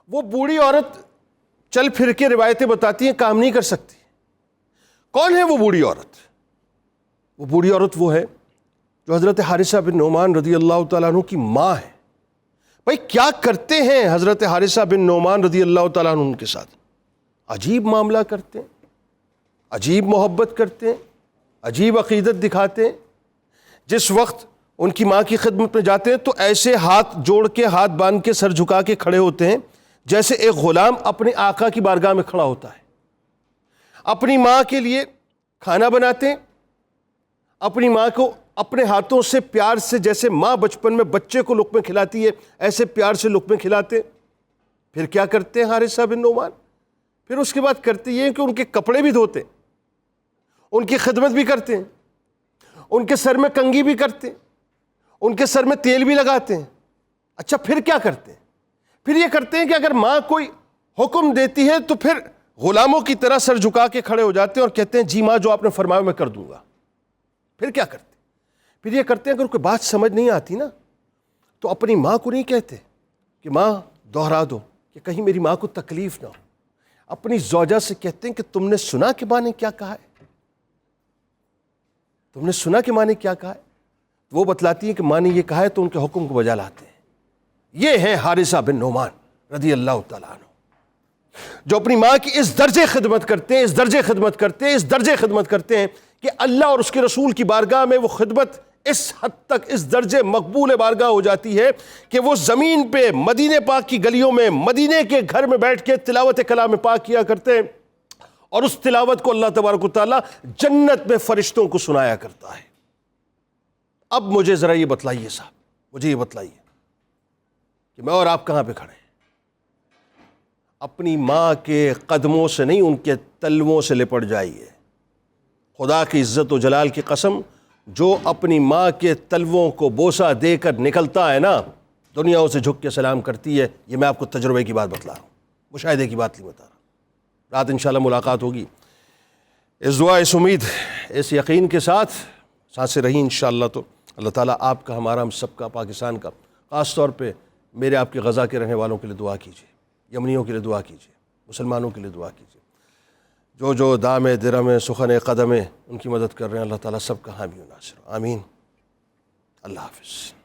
وہ بوڑھی عورت چل پھر کے روایتیں بتاتی ہیں کام نہیں کر سکتی. کون ہے وہ بوڑھی عورت؟ وہ بوڑھی عورت وہ ہے جو حضرت حارثہ بن نعمان رضی اللہ تعالیٰ عنہ کی ماں ہے. بھائی کیا کرتے ہیں حضرت حارثہ بن نعمان رضی اللہ تعالیٰ عنہ ان کے ساتھ؟ عجیب معاملہ کرتے ہیں، عجیب محبت کرتے ہیں، عجیب عقیدت دکھاتے ہیں. جس وقت ان کی ماں کی خدمت میں جاتے ہیں تو ایسے ہاتھ جوڑ کے، ہاتھ باندھ کے، سر جھکا کے کھڑے ہوتے ہیں جیسے ایک غلام اپنے آقا کی بارگاہ میں کھڑا ہوتا ہے. اپنی ماں کے لیے کھانا بناتے ہیں، اپنی ماں کو اپنے ہاتھوں سے پیار سے، جیسے ماں بچپن میں بچے کو لقمے کھلاتی ہے ایسے پیار سے لقمے کھلاتے ہیں. پھر کیا کرتے ہیں حارثہ بن نعمان؟ پھر اس کے بعد کرتے یہ ہیں کہ ان کے کپڑے بھی دھوتے ہیں، ان کی خدمت بھی کرتے ہیں، ان کے سر میں کنگھی بھی کرتے ہیں، ان کے سر میں تیل بھی لگاتے ہیں. اچھا پھر کیا کرتے ہیں؟ پھر یہ کرتے ہیں کہ اگر ماں کوئی حکم دیتی ہے تو پھر غلاموں کی طرح سر جھکا کے کھڑے ہو جاتے ہیں اور کہتے ہیں جی ماں جو آپ نے فرمایا میں کر دوں گا. پھر کیا کرتے ہیں؟ پھر یہ کرتے ہیں اگر کوئی بات سمجھ نہیں آتی نا تو اپنی ماں کو نہیں کہتے کہ ماں دوہرا دو کہ کہیں میری ماں کو تکلیف نہ ہو. اپنی زوجہ سے کہتے ہیں کہ تم نے سنا کہ ماں نے کیا کہا ہے؟ تم نے سنا کہ ماں نے کیا کہا ہے؟ وہ بتلاتی ہیں کہ ماں نے یہ کہا ہے تو ان کے حکم کو بجا لاتے ہیں. یہ ہے حارثہ بن نعمان رضی اللہ تعالیٰ عنہ، جو اپنی ماں کی اس درجے خدمت کرتے ہیں، اس درجے خدمت کرتے ہیں، اس درجے خدمت کرتے ہیں کہ اللہ اور اس کے رسول کی بارگاہ میں وہ خدمت اس حد تک، اس درجے مقبول بارگاہ ہو جاتی ہے کہ وہ زمین پہ مدینے پاک کی گلیوں میں، مدینے کے گھر میں بیٹھ کے تلاوت کلام پاک کیا کرتے ہیں، اور اس تلاوت کو اللہ تبارک و تعالیٰ جنت میں فرشتوں کو سنایا کرتا ہے. اب مجھے ذرا یہ بتلائیے صاحب، مجھے یہ بتلائیے کہ میں اور آپ کہاں پہ کھڑے ہیں؟ اپنی ماں کے قدموں سے نہیں، ان کے تلووں سے لپٹ جائیے. خدا کی عزت و جلال کی قسم، جو اپنی ماں کے تلووں کو بوسہ دے کر نکلتا ہے نا، دنیا اسے جھک کے سلام کرتی ہے. یہ میں آپ کو تجربے کی بات بتلا رہا ہوں، مشاہدے کی بات نہیں بتا رہا. رات انشاءاللہ ملاقات ہوگی. اس دعا، اس امید، اس یقین کے ساتھ سانسیں رہیں انشاءاللہ. تو اللہ تعالیٰ آپ کا، ہمارا، ہم سب کا، پاکستان کا، خاص طور پہ میرے آپ کے غزہ کے رہنے والوں کے لیے دعا کیجیے، یمنیوں کے لیے دعا کیجیے، مسلمانوں کے لیے دعا کیجیے. جو دام درم سخن قدم ان کی مدد کر رہے ہیں، اللہ تعالیٰ سب کا حامی و ناصر. آمین. اللہ حافظ.